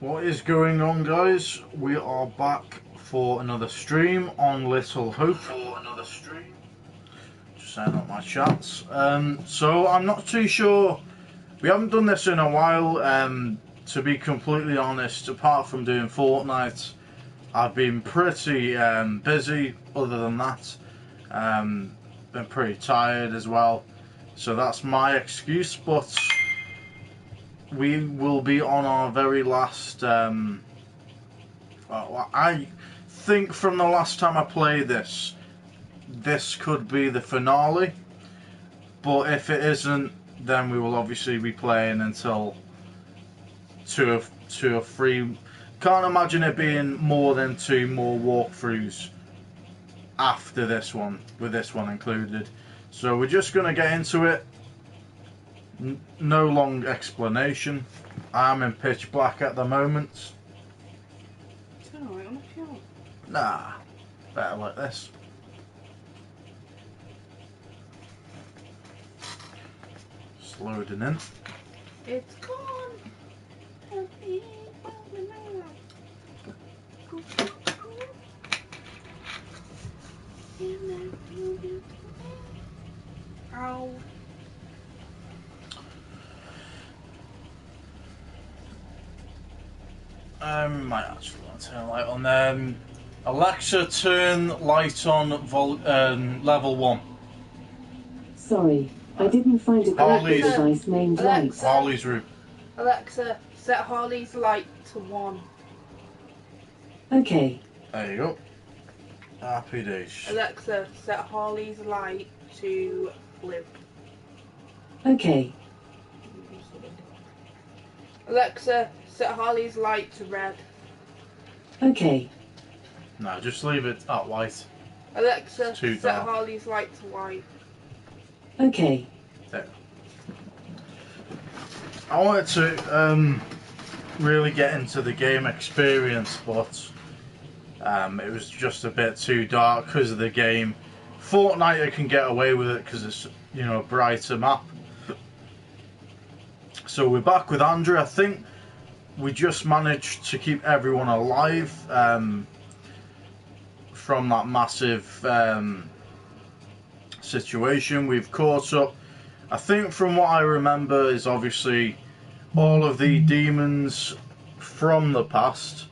What is going on, guys? We are back for another stream on Little Hope. Just setting up my chats. So I'm not too sure. We haven't done this in a while. To be completely honest, apart from doing Fortnite, I've been pretty busy. Other than that, been pretty tired as well. So that's my excuse. But we will be on our very last. Well, I think from the last time I played this could be the finale. But if it isn't, then we will obviously be playing until two or three. Can't imagine it being more than 2 more walkthroughs after this one, with this one included. So we're just gonna get into it. No long explanation. I'm in pitch black at the moment. Turn alright on if you want. Nah, better like this. Just loading in. It's gone. Ow. Might actually want to turn a light on. Alexa, turn light on level 1. Sorry, I didn't find a graphics device named light. Harley's room. Alexa, set Harley's light to 1. Okay. There you go. Happy days. Alexa, set Harley's light to blue. Okay. Alexa, set Harley's light to red. Okay. No, just leave it at white. Alexa, Too set dark. Harley's light to white. Okay. There. I wanted to really get into the game experience, but it was just a bit too dark because of the game. Fortnite, I can get away with it because it's, you know, a brighter map. So we're back with Andrew. I think we just managed to keep everyone alive from that massive situation. We've caught up. I think from what I remember is obviously all of the demons from the past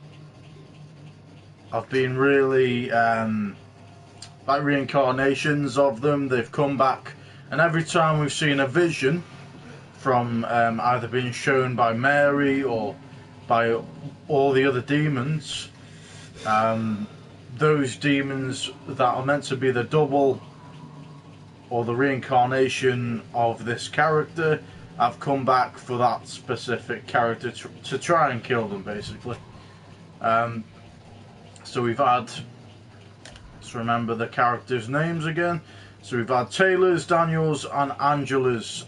have been really like reincarnations of them. They've come back, and every time we've seen a vision from either being shown by Mary or by all the other demons, those demons that are meant to be the double or the reincarnation of this character have come back for that specific character to try and kill them, basically. So we've had, let's remember the characters' names again. So we've had Taylor's, Daniel's and Angela's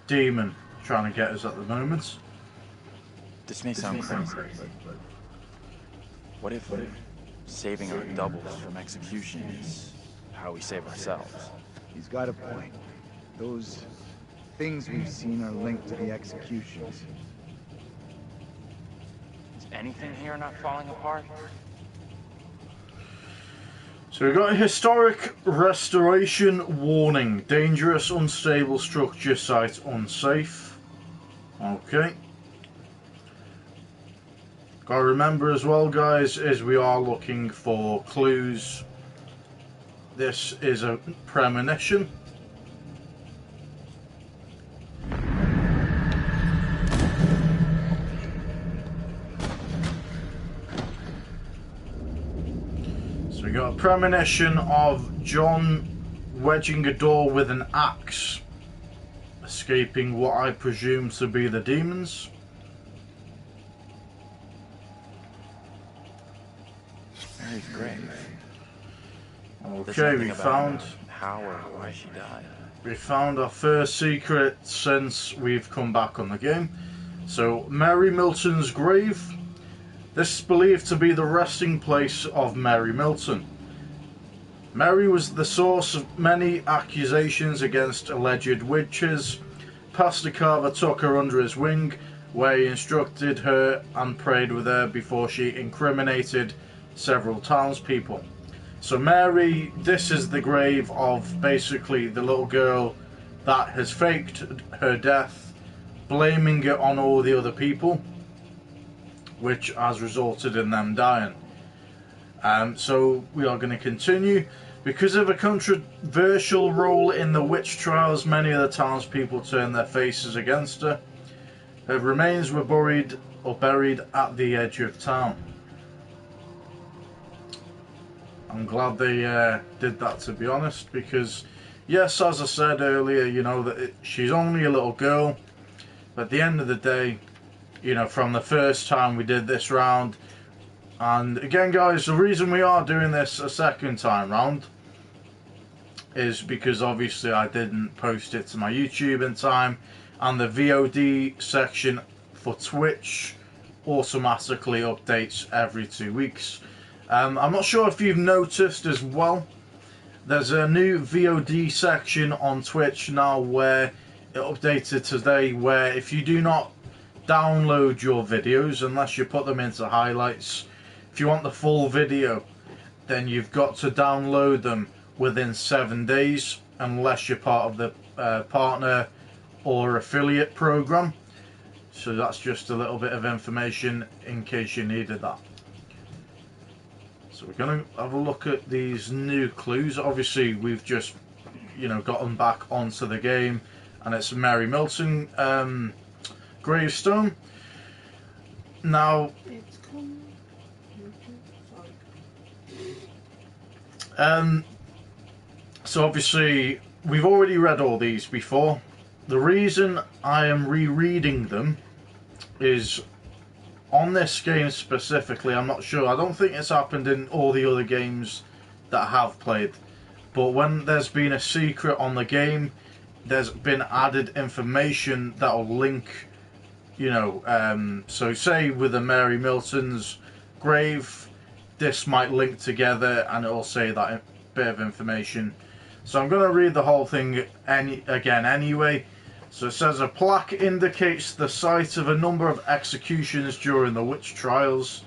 demon trying to get us at the moment. This may sound crazy, but what if saving our doubles from execution is how we save ourselves? He's got a point. Those things we've seen are linked to the executions. Is anything here not falling apart? So we've got a historic restoration warning. Dangerous, unstable structure site unsafe. Okay. Gotta remember as well, guys, is we are looking for clues. This is a premonition. So we got a premonition of John wedging a door with an axe, escaping what I presume to be the demons. Mary's grave. Okay, we found how or why she died. We found our first secret since we've come back on the game. So, Mary Milton's grave. This is believed to be the resting place of Mary Milton. Mary was the source of many accusations against alleged witches. Pastor Carver took her under his wing where he instructed her and prayed with her before she incriminated several townspeople. So Mary, this is the grave of basically the little girl that has faked her death, blaming it on all the other people, which has resulted in them dying. So we are going to continue. Because of a controversial role in the witch trials, many of the townspeople turned their faces against her. Her remains were buried at the edge of town. I'm glad they did that, to be honest, because yes, as I said earlier, you know, that she's only a little girl, but at the end of the day, you know, from the first time we did this round, and again guys, the reason we are doing this a second time round is because obviously I didn't post it to my YouTube in time, and the VOD section for Twitch automatically updates every 2 weeks. I'm not sure if you've noticed as well, there's a new VOD section on Twitch now where it updated today, where if you do not download your videos unless you put them into highlights, if you want the full video, then you've got to download them within 7 days unless you're part of the partner or affiliate program. So that's just a little bit of information in case you needed that. So we're going to have a look at these new clues. Obviously we've just, you know, gotten back onto the game, and it's Mary Milton gravestone. Now so obviously we've already read all these before. The reason I am rereading them is on this game specifically, I'm not sure, I don't think it's happened in all the other games that I have played, but when there's been a secret on the game, there's been added information that will link, you know, so say with the Mary Milton's grave, this might link together and it'll say that bit of information. So I'm going to read the whole thing again anyway. So it says, a plaque indicates the site of a number of executions during the witch trials.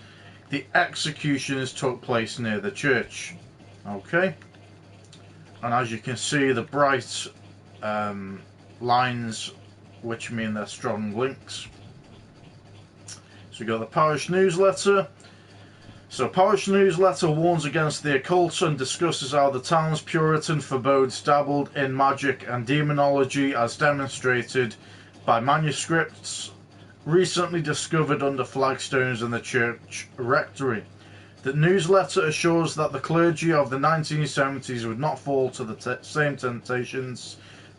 The executions took place near the church. Okay. And as you can see, the bright lines, which mean they're strong links. So we've got the parish newsletter. So parish newsletter warns against the occult and discusses how the town's Puritan forebodings dabbled in magic and demonology as demonstrated by manuscripts recently discovered under flagstones in the church rectory. The newsletter assures that the clergy of the 1970s would not fall to the same temptations,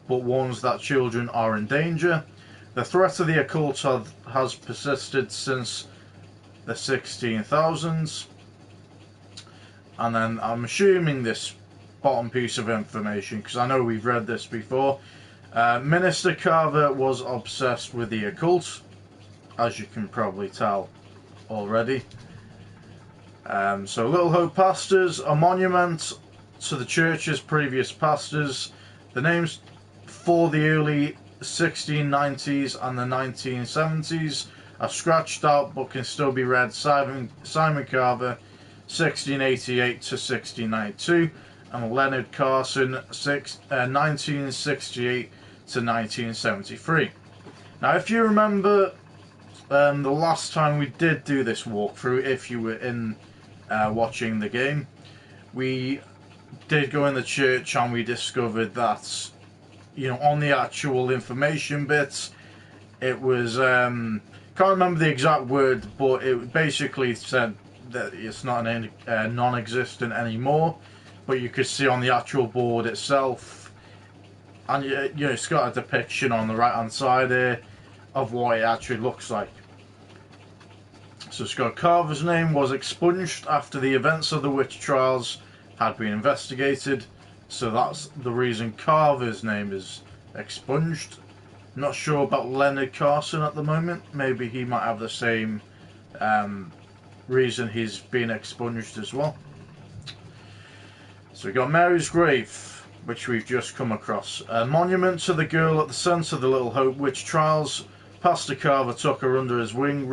but warns that children are in danger. The threat of the occult has persisted since the 16,000s, and then I'm assuming this bottom piece of information, because I know we've read this before. Minister Carver was obsessed with the occult, as you can probably tell already. So Little Hope pastors, a monument to the church's previous pastors. The names for the early 1690s and the 1970s are scratched out but can still be read. Simon Carver, 1688 to 1692, and Leonard Carson, 1968 to 1973. Now, if you remember the last time we did do this walkthrough, if you were in watching the game, we did go in the church and we discovered that, you know, on the actual information bits, it was can't remember the exact word, but it basically said that it's not non-existent anymore. But you could see on the actual board itself, and you know, it's got a depiction on the right hand side here of what it actually looks like. So Scott Carver's name was expunged after the events of the witch trials had been investigated. So that's the reason Carver's name is expunged. Not sure about Leonard Carson at the moment. Maybe he might have the same reason he's been expunged as well. So we've got Mary's grave, which we've just come across. A monument to the girl at the centre of the Little Hope witch trials. Pastor Carver took her under his wing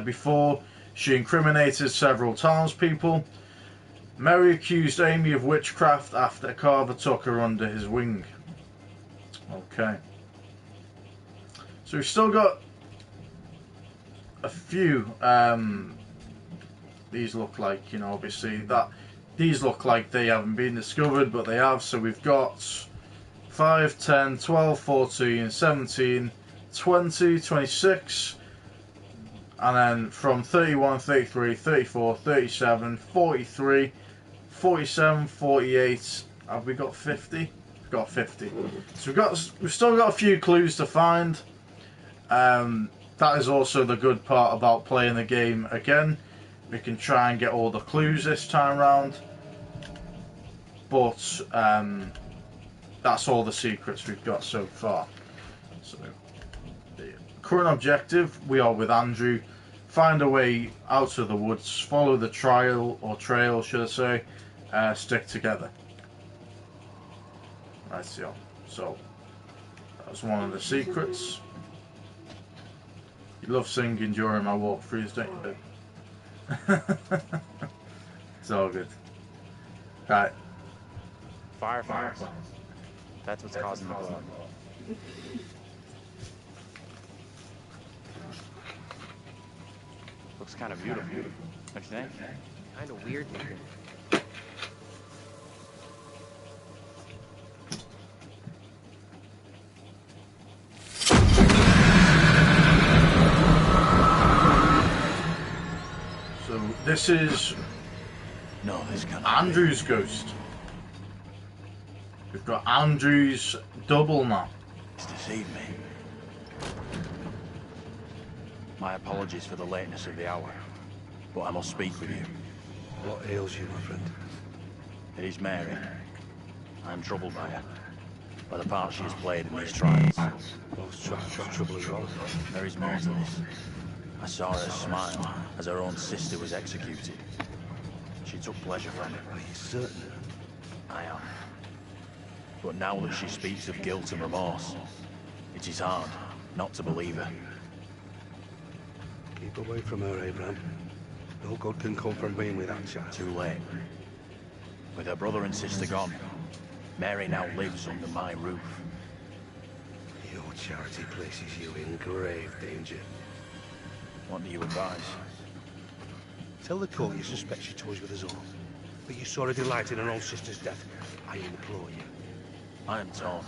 before she incriminated several townspeople. Mary accused Amy of witchcraft after Carver took her under his wing. Okay. So we've still got a few. These look like, you know, obviously that these look like they haven't been discovered, but they have. So we've got 5, 10, 12, 14, 17, 20, 26, and then from 31, 33, 34, 37, 43, 47, 48. Have we got 50? We've got 50. So we've still got a few clues to find. That is also the good part about playing the game again. We can try and get all the clues this time round, but that's all the secrets we've got so far. So the current objective, we are with Andrew. Find a way out of the woods, follow the trail, should I say, stick together. Right, so that was one of the secrets. You love singing during my walkthroughs, don't you? It's all good. Right. Fireflies. That's what's causing the blow. Looks kind of beautiful, don't you think? Kind of weird. So this is Andrew's ghost. We've got Andrew's double now. It's deceived me. My apologies for the lateness of the hour, but I must speak with you. What ails you, my friend? It is Mary. I am troubled by her, by the part she has played in these trials. Most trials trouble you all. There is more to this. I saw her smile as her own sister was executed. She took pleasure from it. Are you certain? I am. But now that she speaks of guilt and remorse, it is hard not to believe her. Keep away from her, Abraham. No good can come from being with that child. Too late. With her brother and sister gone, Mary now lives under my roof. Your charity places you in grave danger. What do you advise? Tell the court you suspect she toys with us all, but you saw her delight in her own sister's death. I implore you. I am torn.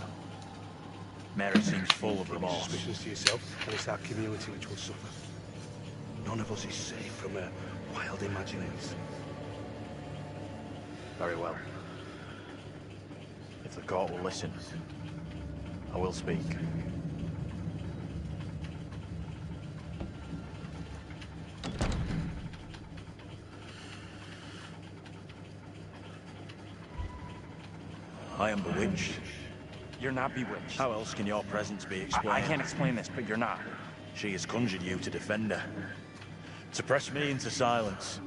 Mary seems full of remorse. Suspicions to yourself, and it's our community which will suffer. None of us is safe from her wild imaginings. Very well. If the court will listen, I will speak. I am bewitched. You're not bewitched. How else can your presence be explained? I can't explain this, but you're not. She has conjured you to defend her. To press me into silence.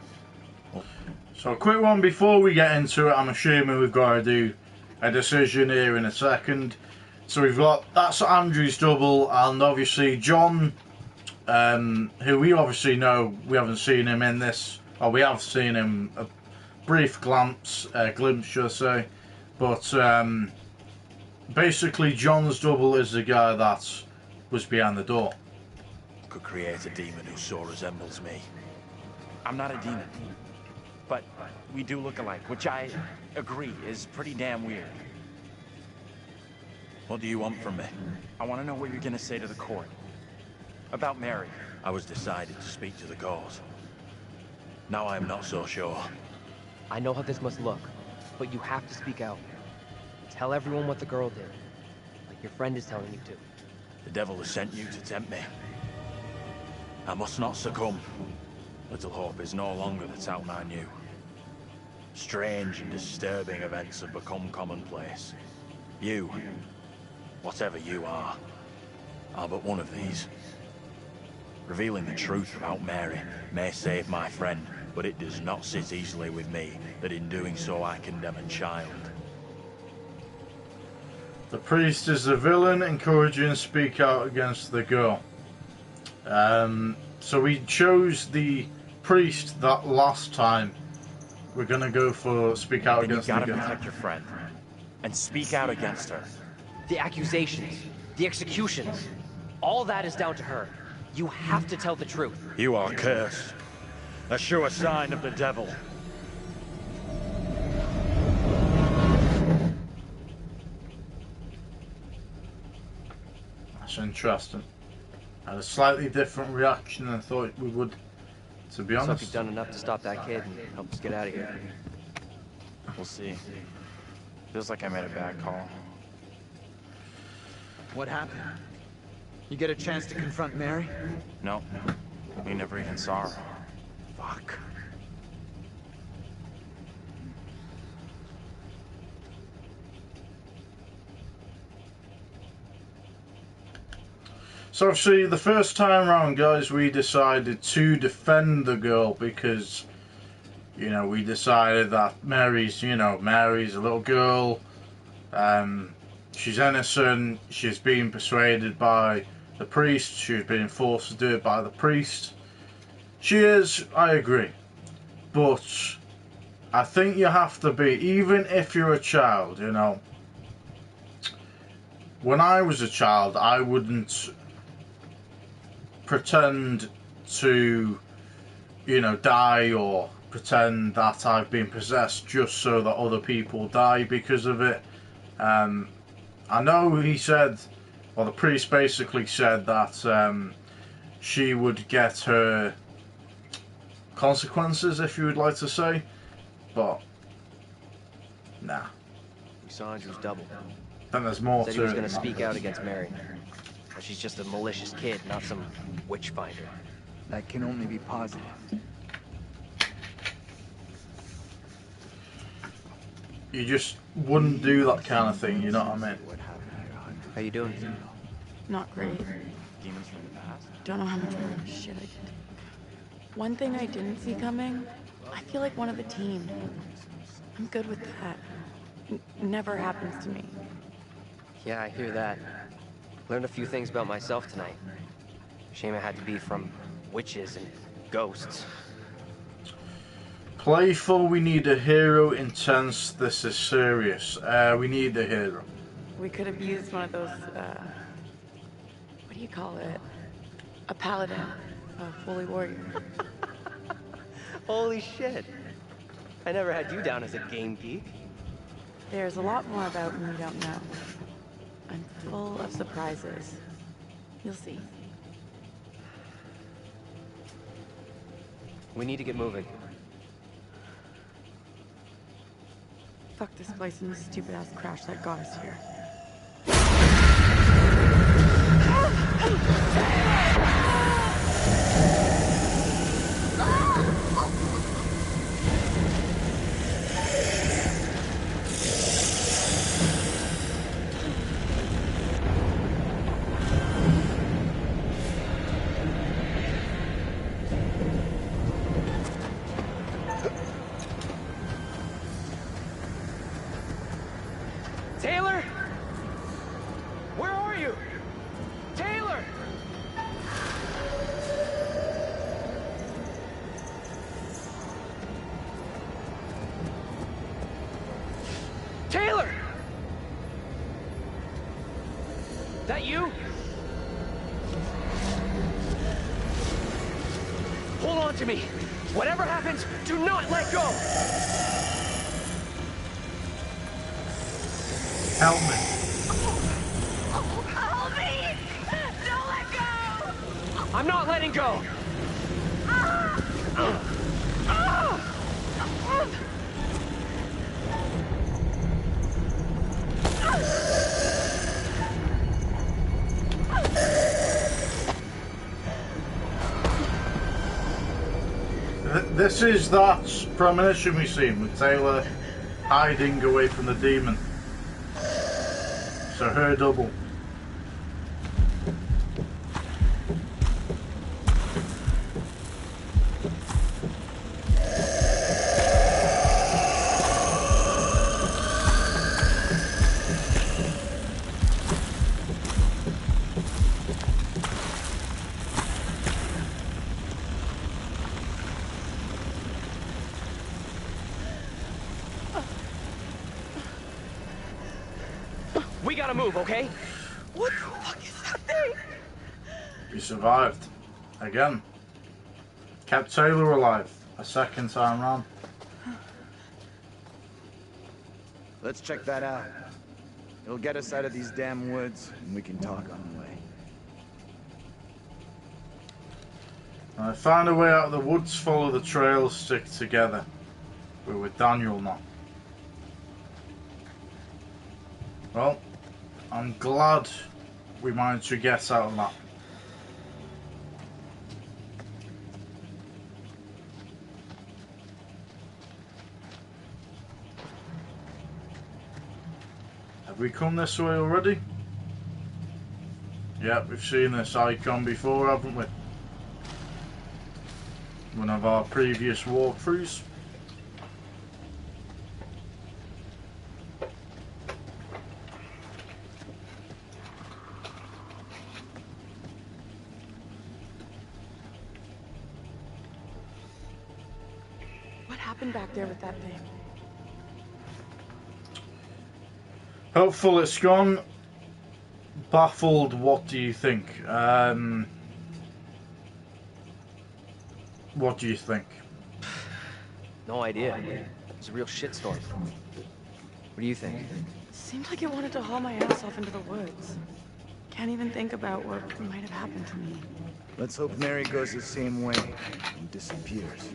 So a quick one before we get into it. I'm assuming we've got to do a decision here in a second. So we've got, that's Andrew's double, and obviously John, who we obviously know, we haven't seen him in this, or we have seen him a brief glimpse, should I say. But basically John's double is the guy that was behind the door. Could create a demon who so resembles me. I'm not a demon. But we do look alike, which I agree is pretty damn weird. What do you want from me? I want to know what you're going to say to the court. About Mary. I was decided to speak to the cause. Now I am not so sure. I know how this must look, but you have to speak out. Tell everyone what the girl did, like your friend is telling you to. The devil has sent you to tempt me. I must not succumb. Little Hope is no longer the town I knew. Strange and disturbing events have become commonplace. You, whatever you are but one of these. Revealing the truth about Mary may save my friend, but it does not sit easily with me that in doing so I condemn a child. The priest is the villain, encouraging speak out against the girl. So we chose the priest that last time. We're gonna go for speak out Then you against gotta the protect your friend. And speak out against her. The accusations, the executions, all that is down to her. You have to tell the truth. You are cursed. A sure sign of the devil. That's interesting. I had a slightly different reaction than I thought we would, to be So if honest. you've done enough to stop that kid and help us get out of here. We'll see. Feels like I made a bad call. What happened? You get a chance to confront Mary? No, we never even saw her. Fuck. So obviously the first time around, guys, we decided to defend the girl because, you know, we decided that Mary's a little girl, she's innocent, she's being persuaded by the priest, she's being forced to do it by the priest. She is, I agree, but I think you have to be, even if you're a child, you know. When I was a child, I wouldn't pretend to, you know, die or pretend that I've been possessed just so that other people die because of it. I know he said, or the priest basically said that she would get her consequences, if you would like to say, but nah. We saw Andrew's double. Then there's more Said to he was it. going to speak out against Mary. But she's just a malicious kid, not some witch finder. That can only be positive. You just wouldn't do that kind of thing, you know what I mean? How you doing? Not great. Demons from the past. Don't know how much more shit I can take. One thing I didn't see coming, I feel like one of the team. I'm good with that. Never happens to me. Yeah, I hear that. Learned a few things about myself tonight. Shame it had to be from witches and ghosts. Playful, we need a hero. Intense, this is serious. We need a hero. We could have used one of those, what do you call it? A paladin. A holy warrior. Holy shit. I never had you down as a game geek. There's a lot more about me you don't know. I'm full of surprises. You'll see. We need to get moving. Fuck this place and this stupid ass crash that got us here. Taylor? Where are you? Taylor! Taylor! That you? Hold on to me. Whatever happens, do not let go! Help me. Help me! Don't let go! I'm not letting go! This is that premonition we seen with Taylor hiding away from the demon. So her double. We gotta move, okay? What the fuck is that thing? We survived. Again. Kept Taylor alive. A second time round. Let's check that out. It'll get us out of these damn woods, and we can talk on the way. I find a way out of the woods, follow the trail, stick together. We're with Daniel now. Well, I'm glad we managed to get out of that. Have we come this way already? Yeah, we've seen this icon before, haven't we? One of our previous walkthroughs. What happened back there with that thing? Hopeful it's gone. Baffled, what do you think? What do you think? No idea. It's a real shitstorm. What do you think? Seemed like it wanted to haul my ass off into the woods. Can't even think about what might have happened to me. Let's hope Mary goes the same way and disappears.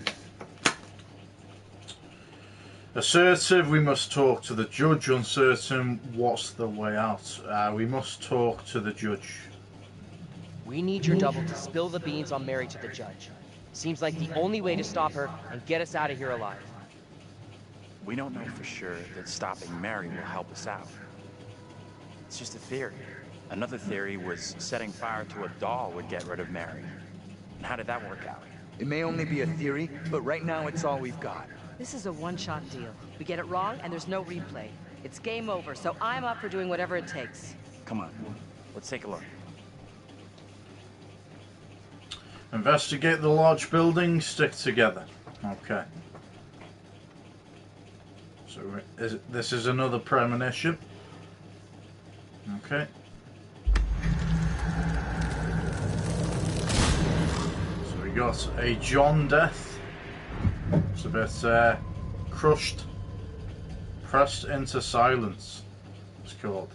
Assertive, we must talk to the judge. Uncertain, what's the way out? We must talk to the judge. We need your double to spill the beans on Mary to the judge. Seems like the only way to stop her and get us out of here alive. We don't know for sure that stopping Mary will help us out. It's just a theory. Another theory was setting fire to a doll would get rid of Mary. And how did that work out? It may only be a theory, but right now it's all we've got. This is a one-shot deal. We get it wrong, and there's no replay. It's game over, so I'm up for doing whatever it takes. Come on, let's take a look. Investigate the large building, stick together. Okay. So this is another premonition. Okay. So we got a John death. It's a bit crushed. Pressed into silence, it's called.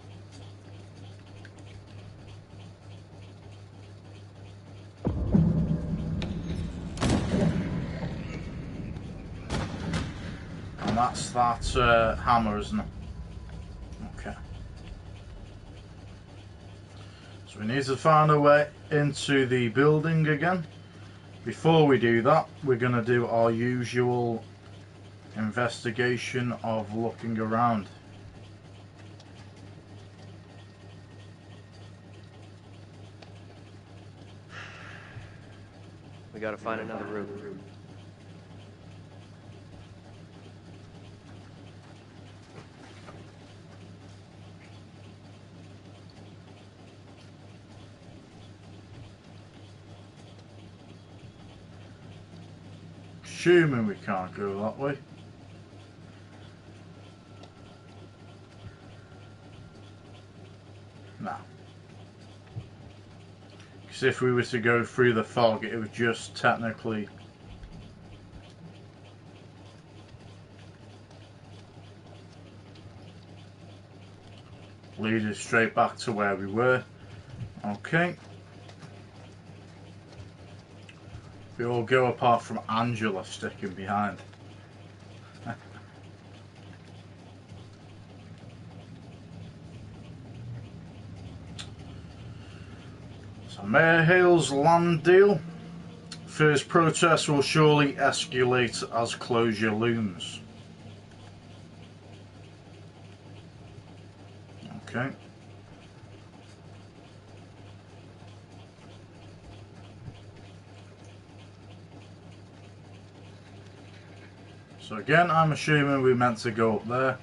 And that's that hammer, isn't it? Okay. So we need to find a way into the building again. Before we do that, we're going to do our usual investigation of looking around. We gotta find another route. Assuming we can't go that way. No. Because if we were to go through the fog, it would just technically lead us straight back to where we were. Okay. We all go apart from Angela sticking behind. So Mayor Hale's land deal. First protest will surely escalate as closure looms. Okay. So again, I'm assuming we meant to go up there.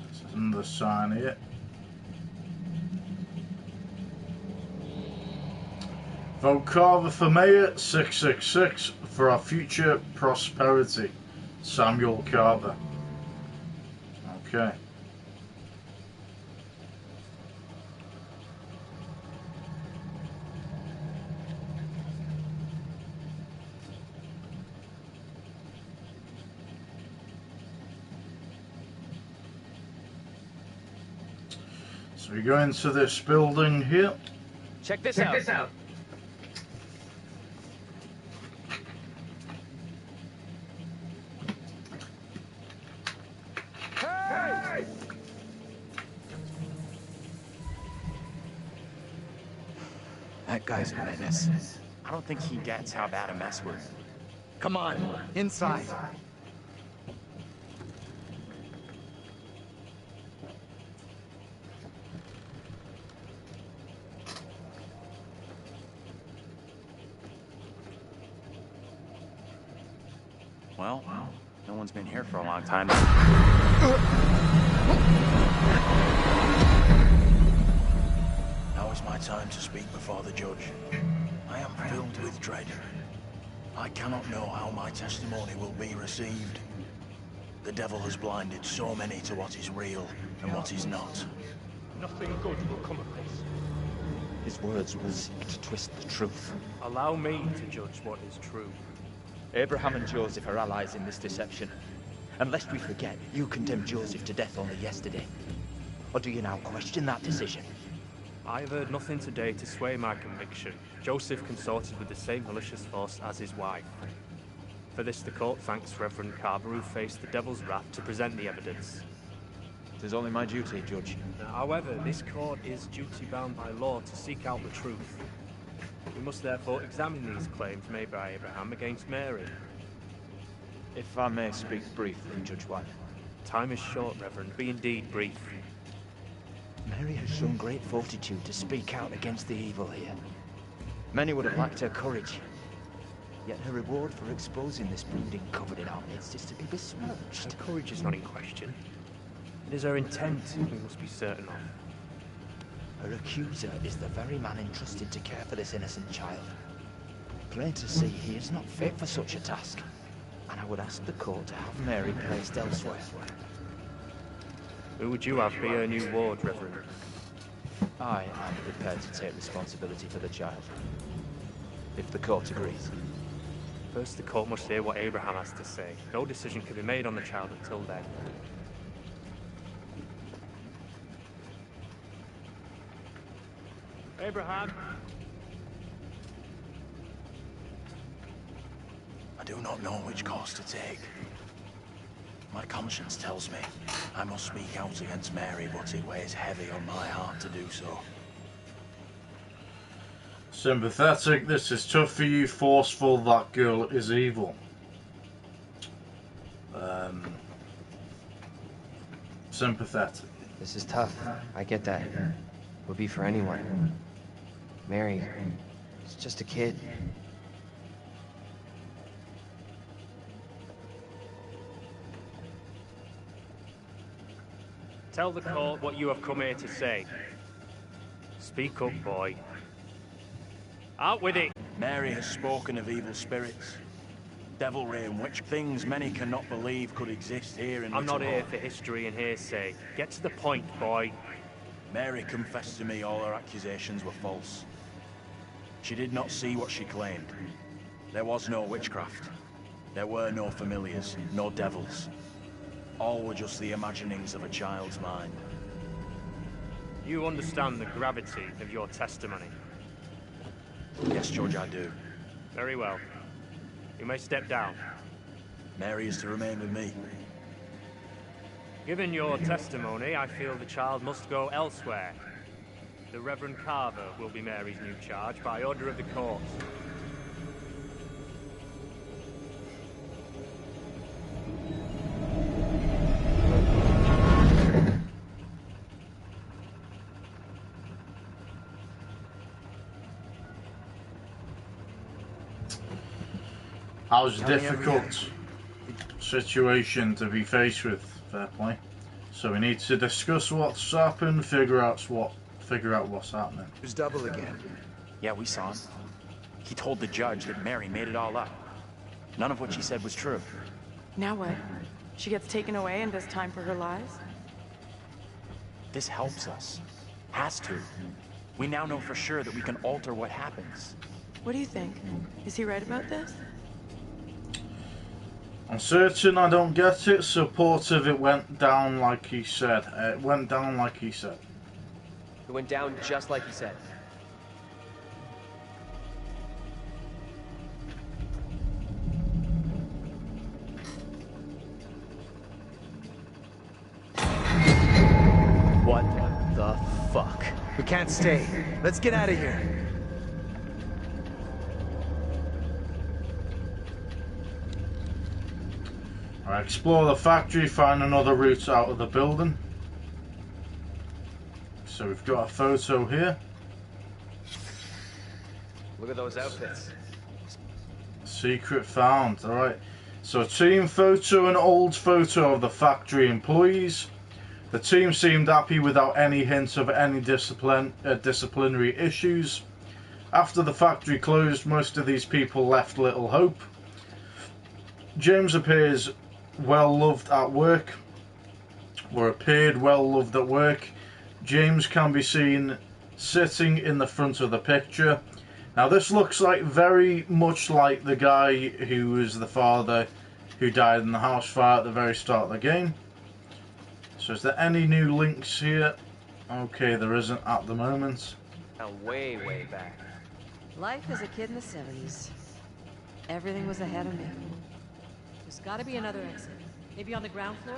This is another sign here. Vote Carver for Mayor, 666, for our future prosperity. Samuel Carver. Okay. So we go into this building here. Check this out. Hey! That guy's a menace. I don't think he gets how bad a mess we're in. Come on, inside. Well, no one's been here for a long time. Now is my time to speak before the judge. I am filled with dread. I cannot know how my testimony will be received. The devil has blinded so many to what is real and what is not. Nothing good will come of this. His words will seek to twist the truth. Allow me to judge what is true. Abraham and Joseph are allies in this deception. And lest we forget, you condemned Joseph to death only yesterday. Or do you now question that decision? I have heard nothing today to sway my conviction. Joseph consorted with the same malicious force as his wife. For this the court thanks Reverend Carver, who faced the devil's wrath to present the evidence. It is only my duty, Judge. However, this court is duty-bound by law to seek out the truth. We must therefore examine these claims made by Abraham against Mary. If I may speak briefly, Judge White. Time is short, Reverend. Be indeed brief. Mary has shown great fortitude to speak out against the evil here. Many would have lacked her courage. Yet her reward for exposing this brooding covered in our midst is to be besmirched. Her courage is not in question. It is her intent we must be certain of. Her accuser is the very man entrusted to care for this innocent child. Plain to see, he is not fit for such a task. And I would ask the court to have Mary placed elsewhere. Who would you have be her new ward, Reverend? I am prepared to take responsibility for the child. If the court agrees. First, the court must hear what Abraham has to say. No decision can be made on the child until then. Abraham! I do not know which course to take. My conscience tells me I must speak out against Mary, but it weighs heavy on my heart to do so. Sympathetic, this is tough for you. Forceful, that girl is evil. Sympathetic. This is tough. I get that. Would be for anyone. Mary, it's just a kid. Tell the court what you have come here to say. Speak up, boy. Out with it! Mary has spoken of evil spirits, devilry and witch things many cannot believe could exist here in I'm not Little here Hope. for history and hearsay. Get to the point, boy. Mary confessed to me all her accusations were false. She did not see what she claimed. There was no witchcraft. There were no familiars, no devils. All were just the imaginings of a child's mind. You understand the gravity of your testimony. Yes, Judge, I do. Very well. You may step down. Mary is to remain with me. Given your testimony, I feel the child must go elsewhere. The Reverend Carver will be Mary's new charge by order of the court. That was a difficult situation to be faced with, fair play. So we need to discuss what's happened, figure out what's happening. There's double again. Yeah, we saw him. He told the judge that Mary made it all up. None of what she said was true. Now what? She gets taken away and does time for her lies? this helps us. Has to. We now know for sure that we can alter what happens. What do you think? Is he right about this? I'm certain I don't get it. Supportive, it went down like he said. It went down like he said. It went down just like he said. What the fuck? We can't stay. Let's get out of here. I explore the factory, find another route out of the building. So we've got a photo here. Look at those outfits. Secret found. Alright. So a team photo, an old photo of the factory employees. The team seemed happy without any hint of any disciplinary issues. After the factory closed, most of these people left little hope. James appears well loved at work, or appeared well loved at work. James can be seen sitting in the front of the picture. Now this looks like very much like the guy who was the father who died in the house fire at the very start of the game. So is there any new links here? Okay, there isn't at the moment. Now way, way back. Life as a kid in the 70s. Everything was ahead of me. There's gotta be another exit. Maybe on the ground floor?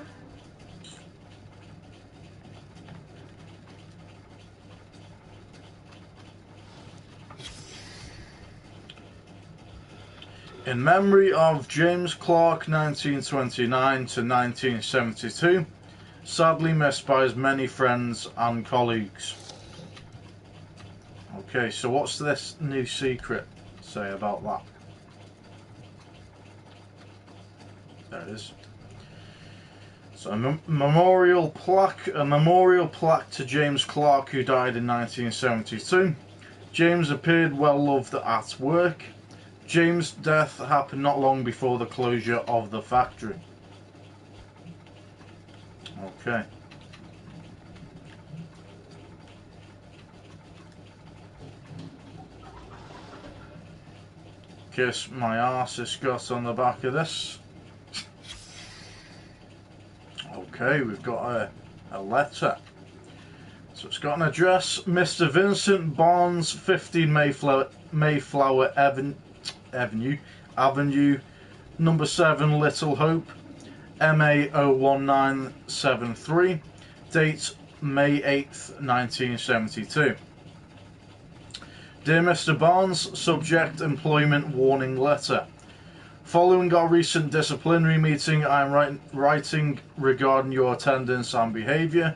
In memory of James Clark, 1929 to 1972, sadly missed by his many friends and colleagues. Okay, so what's this new secret say about that? There it is. So a memorial plaque to James Clark, who died in 1972. James appeared well loved at work. James' death happened not long before the closure of the factory. Okay. Kiss my arse, it's got on the back of this. Okay, we've got a letter. So it's got an address: Mr. Vincent Barnes, 15 Mayflower Avenue, number 7, Little Hope, MA 01973, date May 8th, 1972. Dear Mr. Barnes, subject employment warning letter. Following our recent disciplinary meeting, I am writing regarding your attendance and behaviour.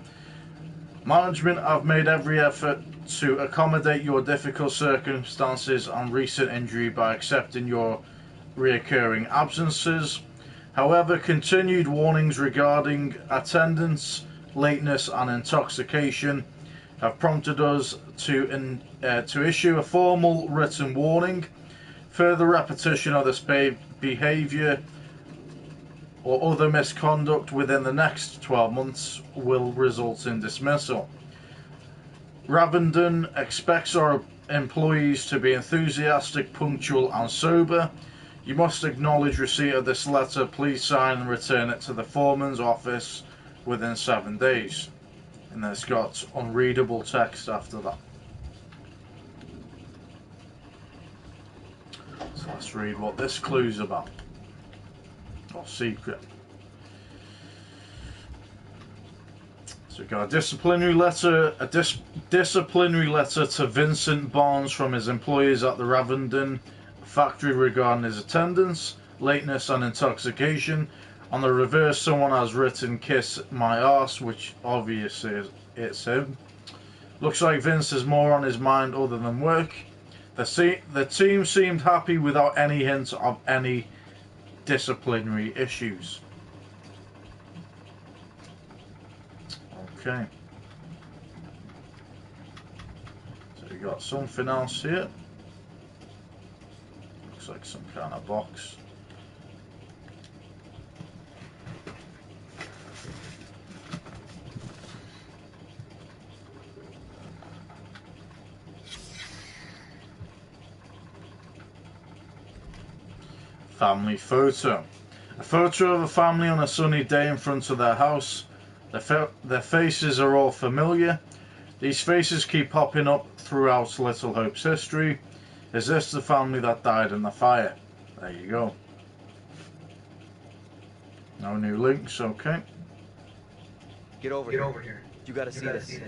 Management have made every effort to accommodate your difficult circumstances and recent injury by accepting your reoccurring absences. However, continued warnings regarding attendance, lateness and intoxication have prompted us to issue a formal written warning. Further repetition of this behaviour or other misconduct within the next 12 months will result in dismissal. Ravenden expects our employees to be enthusiastic, punctual and sober. You must acknowledge receipt of this letter. Please sign and return it to the foreman's office within 7 days. And then it's got unreadable text after that. So let's read what this clue's about. Or secret. So we've got a disciplinary letter to Vincent Barnes from his employees at the Ravenden factory regarding his attendance, lateness and intoxication. On the reverse, someone has written "kiss my arse," which obviously it's him. Looks like Vince has more on his mind other than work. The team seemed happy without any hint of any disciplinary issues. Okay. So we got something else here. Looks like some kind of box. family photo. A photo of a family on a sunny day in front of their house. Their faces are all familiar. These faces keep popping up throughout Little Hope's history. Is this the family that died in the fire? There you go. No new links, okay. Get over here. You gotta see this.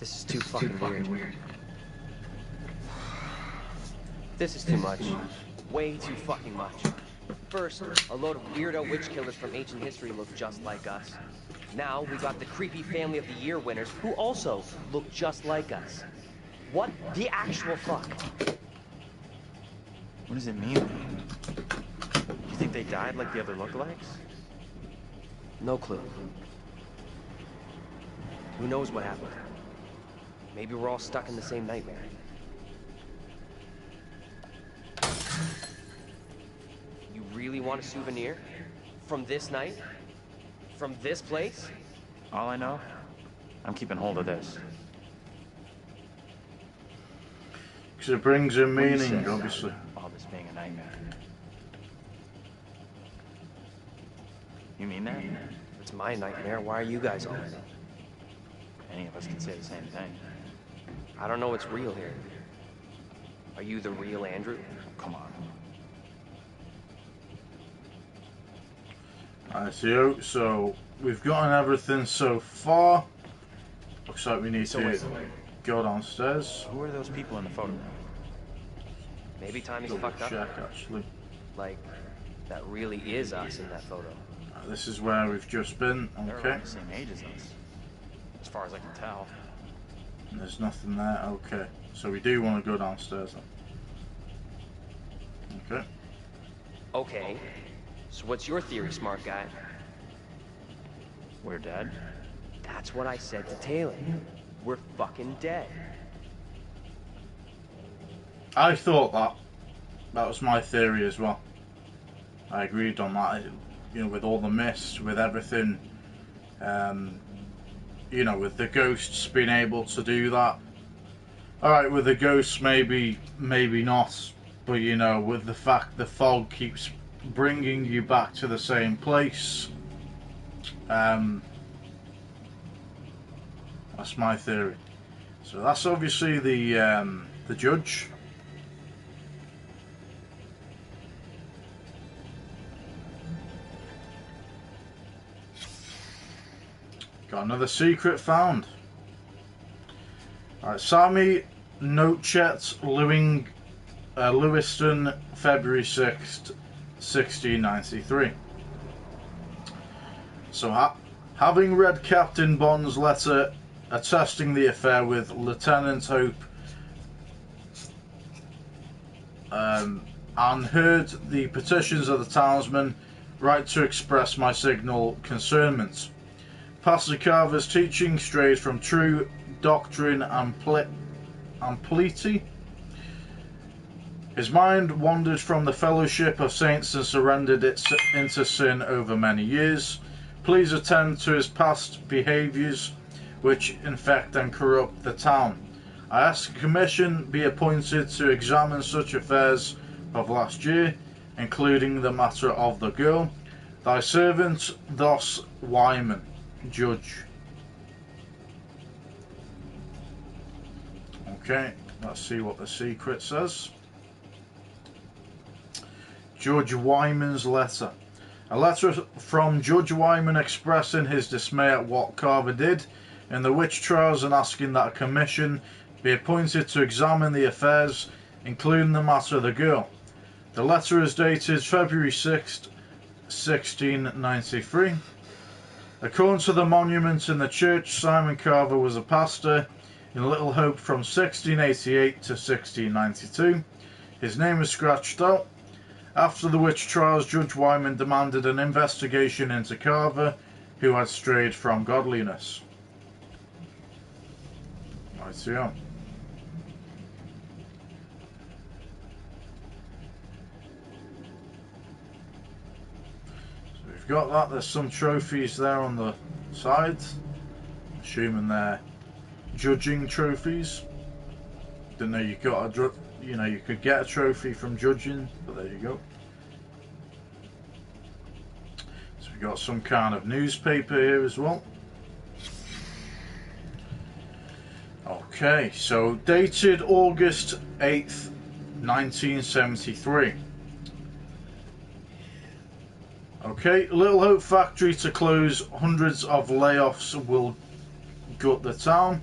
This is too fucking weird. This is too much. Way too fucking much. First, a load of weirdo witch killers from ancient history look just like us. Now, we got the creepy Family of the Year winners who also look just like us. What the actual fuck? What does it mean? You think they died like the other lookalikes? No clue. Who knows what happened? Maybe we're all stuck in the same nightmare. You really want a souvenir? From this night? From this place? All I know, I'm keeping hold of this. Because it brings in meaning, obviously. All this being a nightmare. You mean that? It's my nightmare. Why are you guys on it? Any of us can say the same thing. I don't know what's real here. Are you the real Andrew? Come on. I see. So we've gotten everything so far. Looks like we need to go downstairs. Who are those people in the photograph? Maybe Tommy's Double fucked up. check, actually. Like, that really is us in that photo. This is where we've just been. They're Okay. around the same age as us, as far as I can tell. And there's nothing there. Okay. So we do want to go downstairs then. Okay. Okay. So what's your theory, smart guy? We're dead? That's what I said to Taylor. We're fucking dead. I thought that was my theory as well. I agreed on that. You know, with all the mist, with everything, you know, with the ghosts being able to do that. Alright, with the ghosts maybe not, but you know, with the fact the fog keeps bringing you back to the same place, that's my theory. So that's obviously the judge. Got another secret found. Alright, Sami Nochet Lewiston, February 6th, 1693. So, having read Captain Bond's letter attesting the affair with Lieutenant Hope and heard the petitions of the townsmen, write to express my signal concernment. Pastor Carver's teaching strayed from true doctrine and piety. His mind wandered from the fellowship of saints and surrendered it into sin over many years. Please attend to his past behaviours, which infect and corrupt the town. I ask a commission be appointed to examine such affairs of last year, including the matter of the girl. Thy servant, thus Wyman, Judge. Okay, let's see what the secret says. Judge Wyman's letter. A letter from Judge Wyman expressing his dismay at what Carver did in the witch trials and asking that a commission be appointed to examine the affairs, including the matter of the girl. The letter is dated February 6th, 1693. According to the monument in the church, Simon Carver was a pastor in Little Hope from 1688 to 1692. His name was scratched out. After the witch trials, Judge Wyman demanded an investigation into Carver, who had strayed from godliness. Right, so yeah. We've got that. There's some trophies there on the sides. Assuming they're judging trophies. Didn't know you got a, you know, you could get a trophy from judging, but there you go. So we got some kind of newspaper here as well. Okay, so dated August 8th, 1973. Okay, Little Hope factory to close. Hundreds of layoffs will gut the town.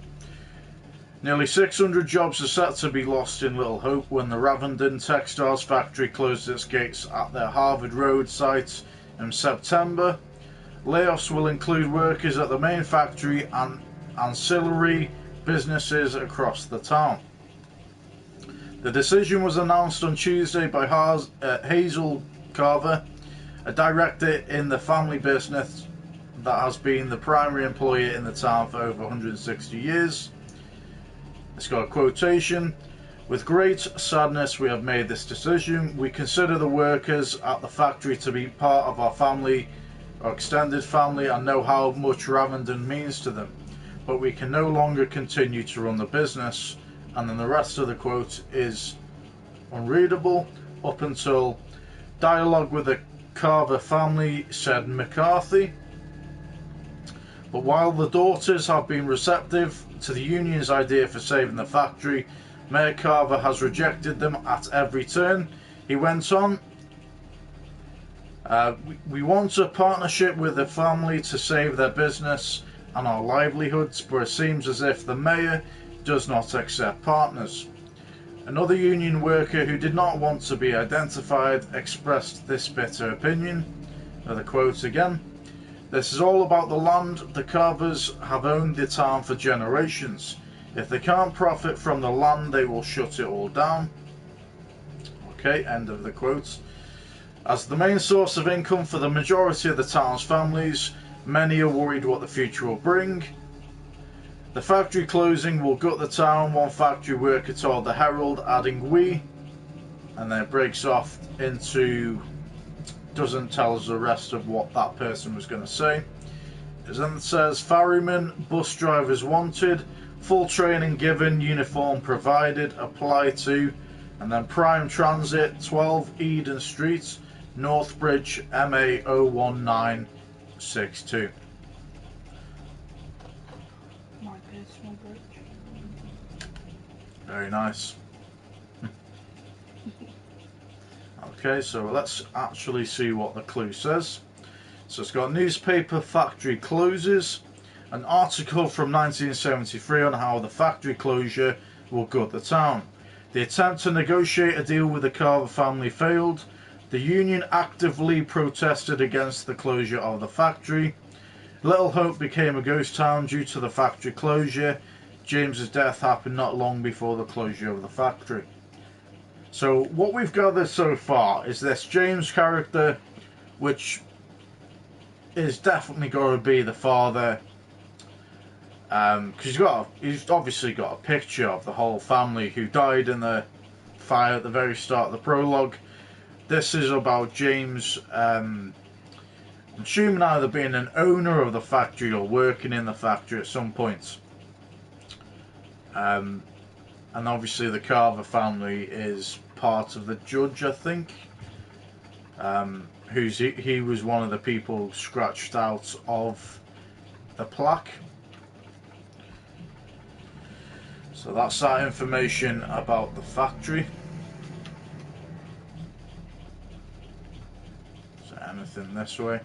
Nearly 600 jobs are set to be lost in Little Hope when the Ravenden Textiles factory closed its gates at their Harvard Road site in September. Layoffs will include workers at the main factory and ancillary businesses across the town. The decision was announced on Tuesday by Hazel Carver, a director in the family business that has been the primary employer in the town for over 160 years. It's got a quotation: "With great sadness we have made this decision. We consider the workers at the factory to be part of our family, our extended family, and know how much Ravenden means to them. But we can no longer continue to run the business." And then the rest of the quote is unreadable up until "Dialogue with the Carver family," said McCarthy. But while the daughters have been receptive to the union's idea for saving the factory, Mayor Carver has rejected them at every turn. He went on, we want a partnership with the family to save their business and our livelihoods, but it seems as if the mayor does not accept partners." Another union worker who did not want to be identified expressed this bitter opinion. Another quote again: "This is all about the land. The Carvers have owned the town for generations. If they can't profit from the land, they will shut it all down." Okay, end of the quote. As the main source of income for the majority of the town's families, many are worried what the future will bring. The factory closing will gut the town, one factory worker told the Herald, adding "we," and then it breaks off into, doesn't tell us the rest of what that person was going to say. It then says "Ferryman, bus drivers wanted, full training given, uniform provided, apply to," and then "Prime Transit, 12 Eden Street, Northbridge, MA 01962. Very nice. Okay, so let's actually see what the clue says. So it's got "Newspaper factory closes," an article from 1973 on how the factory closure will gut the town. The attempt to negotiate a deal with the Carver family failed. The union actively protested against the closure of the factory. Little Hope became a ghost town due to the factory closure. James's death happened not long before the closure of the factory. So what we've gathered so far is this James character, which is definitely going to be the father, because he's obviously got a picture of the whole family who died in the fire at the very start of the prologue. This is about James, I'm assuming either being an owner of the factory or working in the factory at some point. And obviously the Carver family is part of the judge, I think. He was one of the people scratched out of the plaque. So that's that information about the factory. Is there anything this way?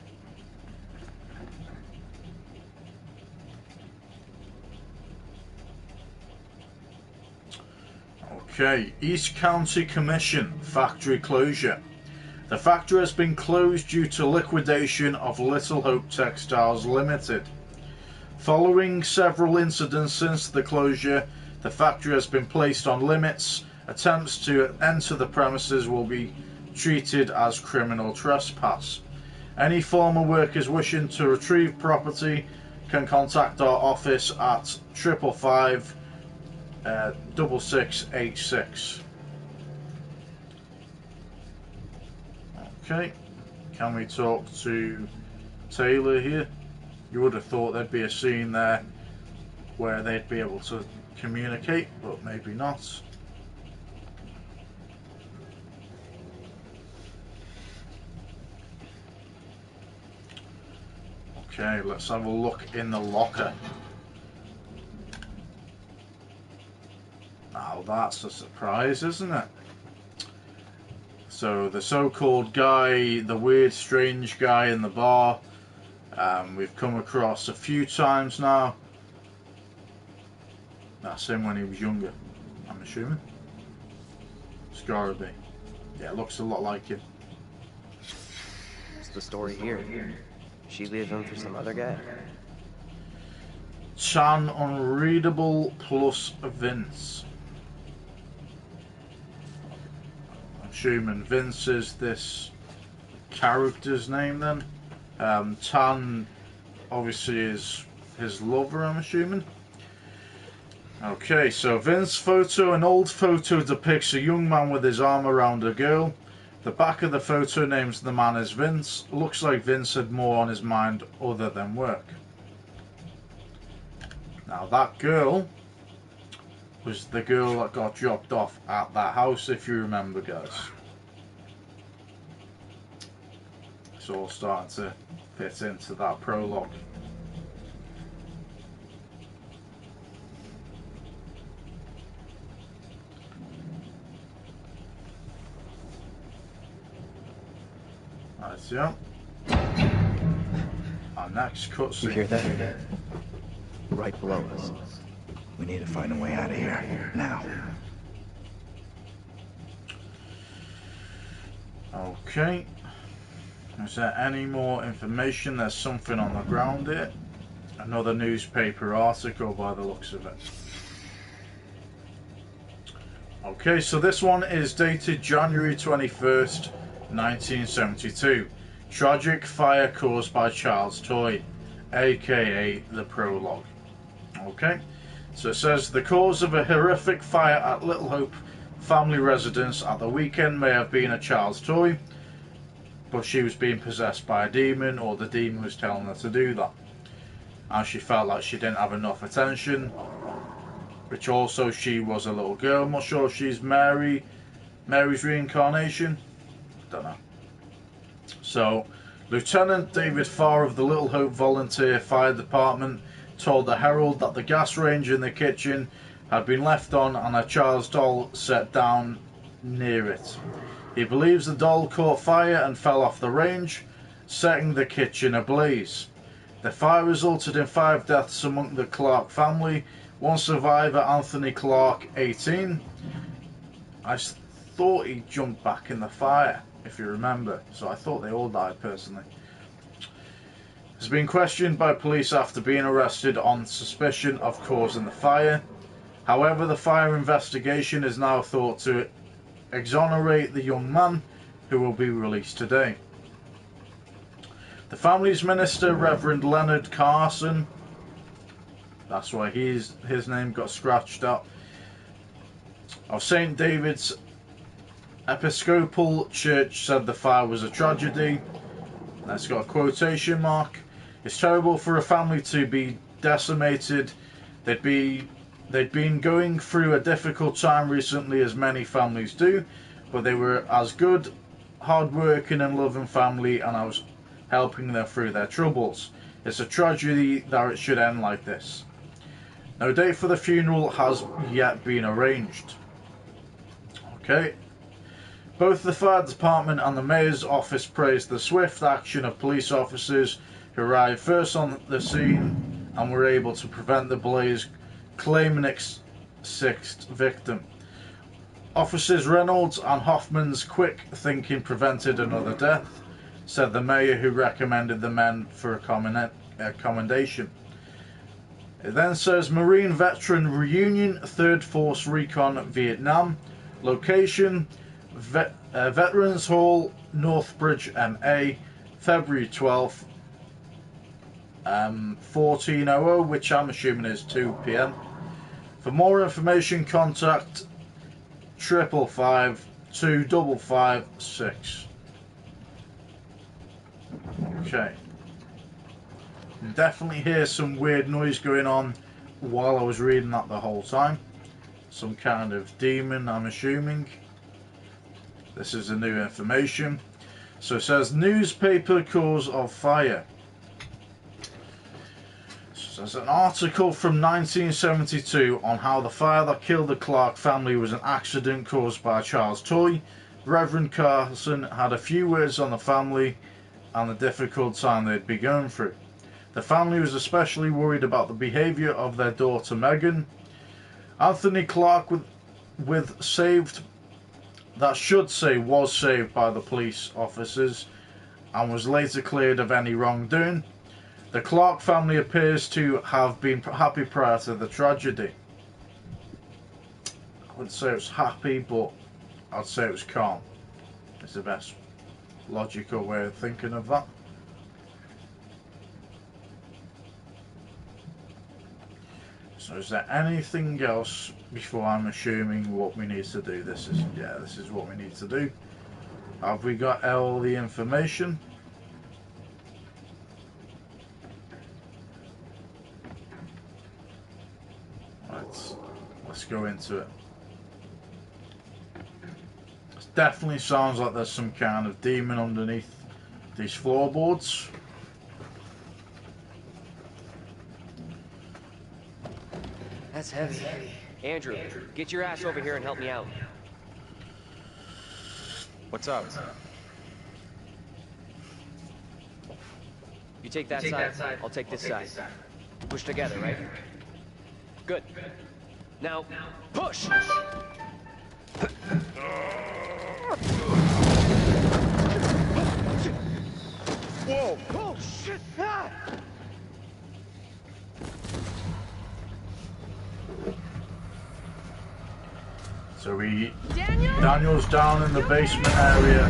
Okay, East County Commission factory closure. The factory has been closed due to liquidation of Little Hope Textiles Limited. Following several incidents since the closure, the factory has been placed on limits. Attempts to enter the premises will be treated as criminal trespass. Any former workers wishing to retrieve property can contact our office at 555 6686. Okay, can we talk to Taylor here? You would have thought there'd be a scene there where they'd be able to communicate, but maybe not. Okay, let's have a look in the locker. Now that's a surprise, isn't it? So the so-called guy, the weird, strange guy in the bar, we've come across a few times now. That's him when he was younger, I'm assuming. It's gotta be. Yeah, it looks a lot like him. What's the story here? She leave him for some other guy? Tan unreadable plus Vince. I'm assuming Vince is this character's name then. Tan obviously is his lover, I'm assuming. Okay, so Vince's photo. An old photo depicts a young man with his arm around a girl. The back of the photo names the man as Vince. Looks like Vince had more on his mind other than work. Now that girl was the girl that got dropped off at that house, if you remember, guys. It's all starting to fit into that prologue. Right, yeah. Our next cutscene. You hear that? Right below us. We need to find a way out of here, now. Okay. Is there any more information? There's something on the ground here. Another newspaper article by the looks of it. Okay, so this one is dated January 21st, 1972. Tragic fire caused by child's toy, aka the prologue. Okay, so it says the cause of a horrific fire at Little Hope family residence at the weekend may have been a child's toy, but she was being possessed by a demon, or the demon was telling her to do that, and she felt like she didn't have enough attention. Which also, she was a little girl. I'm not sure if she's Mary's reincarnation. Don't know. So, Lieutenant David Farr of the Little Hope Volunteer Fire Department told the Herald that the gas range in the kitchen had been left on and a child's doll set down near it. He believes the doll caught fire and fell off the range, setting the kitchen ablaze. The fire resulted in 5 deaths among the Clark family. One survivor, Anthony Clark, 18. I thought he jumped back in the fire, if you remember. So I thought they all died, personally. Has been questioned by police after being arrested on suspicion of causing the fire. However, the fire investigation is now thought to exonerate the young man, who will be released today. The family's minister, Reverend Leonard Carson, that's why his name got scratched up, of St. David's Episcopal Church, said the fire was a tragedy. That's got a quotation mark. It's terrible for a family to be decimated. They'd been going through a difficult time recently, as many families do, but they were as good, hard-working and loving family, and I was helping them through their troubles. It's a tragedy that it should end like this. No date for the funeral has yet been arranged. Okay. Both the fire department and the mayor's office praised the swift action of police officers who arrived first on the scene and were able to prevent the blaze, claiming its 6th victim. Officers Reynolds and Hoffman's quick thinking prevented another death, said the mayor, who recommended the men for a commendation. It then says Marine Veteran Reunion, 3rd Force Recon, Vietnam. Location, Veterans Hall, Northbridge, MA, February 12th, 1400, which I'm assuming is 2 PM. For more information, contact 555 2556. Okay. Definitely hear some weird noise going on while I was reading that the whole time. Some kind of demon, I'm assuming. This is the new information. So it says newspaper cause of fire. So there's an article from 1972 on how the fire that killed the Clark family was an accident caused by a child's toy. Reverend Carson had a few words on the family and the difficult time they'd be going through. The family was especially worried about the behaviour of their daughter Megan. Anthony Clark with saved, that should say was saved by the police officers and was later cleared of any wrongdoing. The Clark family appears to have been happy prior to the tragedy. I wouldn't say it was happy, but I'd say it was calm. It's the best logical way of thinking of that. So is there anything else before I'm assuming what we need to do? This is what we need to do. Have we got all the information? Let's go into it. It definitely sounds like there's some kind of demon underneath these floorboards. That's heavy. Andrew, get your ass over here and help me out. What's up? You take that side, I'll take this side. Push together, right? Good. Now, push! Whoa! Oh, shit! Ah! So Daniel's down in the basement area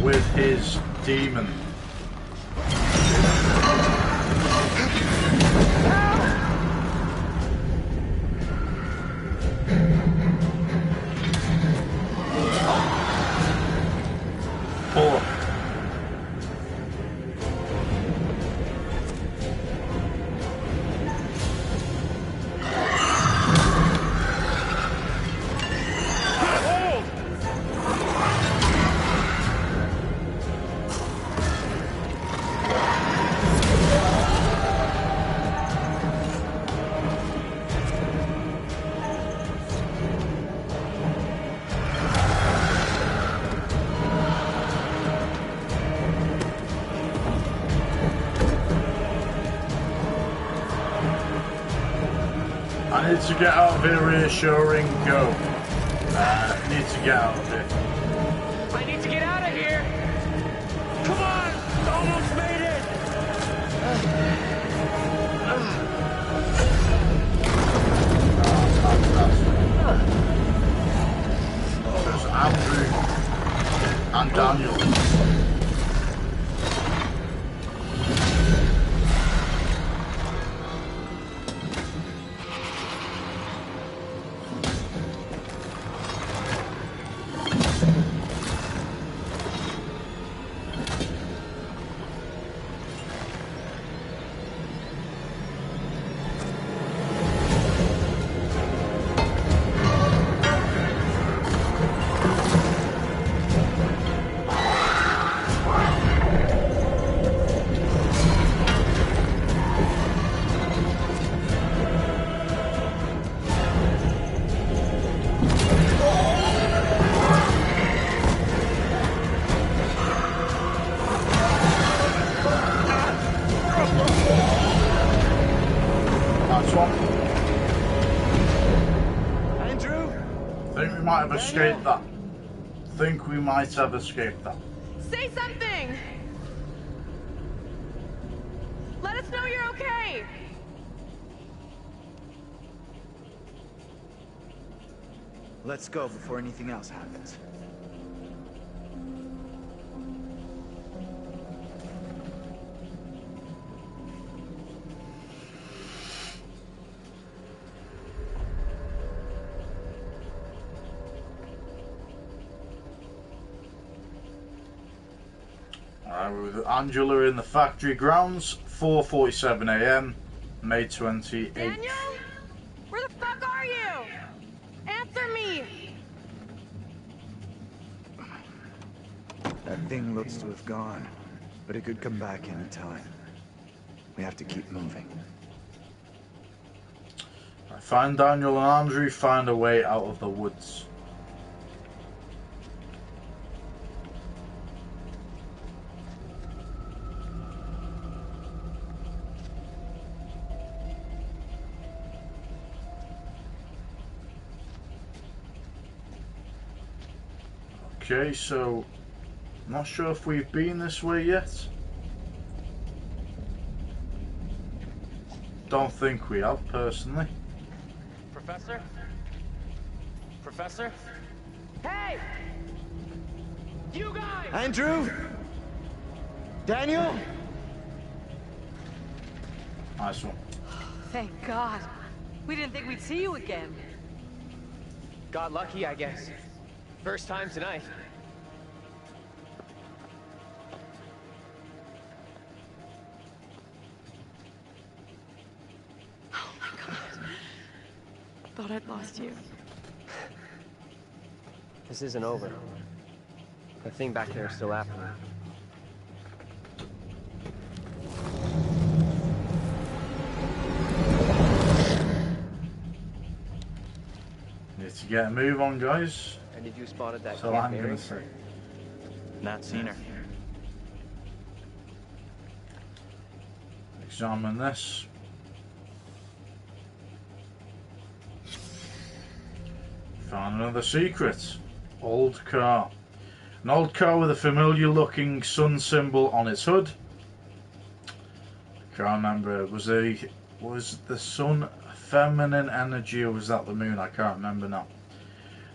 with his demon. Pull him. I need to get out of here reassuring, go. I need to get out of here. I need to get out of here! Come on! Almost made it! There's Andrew and Daniel. Escaped that. Think we might have escaped that. Say something! Let us know you're okay! Let's go before anything else happens. With Angela in the factory grounds, 4:47 AM, May 28th. Daniel? Where the fuck are you? Answer me! That thing looks to have gone, but it could come back any time. We have to keep moving. Find Daniel and Andrew, find a way out of the woods. Okay, so not sure if we've been this way yet. Don't think we have, personally. Professor? Professor? Hey! You guys! Andrew? Daniel? Nice one. Thank God. We didn't think we'd see you again. Got lucky, I guess. First time tonight. Oh my God. Thought I'd lost you. This isn't over. The thing back there is still after me. Need to get a move on, guys. And did you spotted that So Camp I'm Mary? gonna say. Not seen her. Examine this. Found another secret. Old car. An old car with a familiar looking sun symbol on its hood. Can't remember. Was the sun feminine energy or was that the moon? I can't remember now.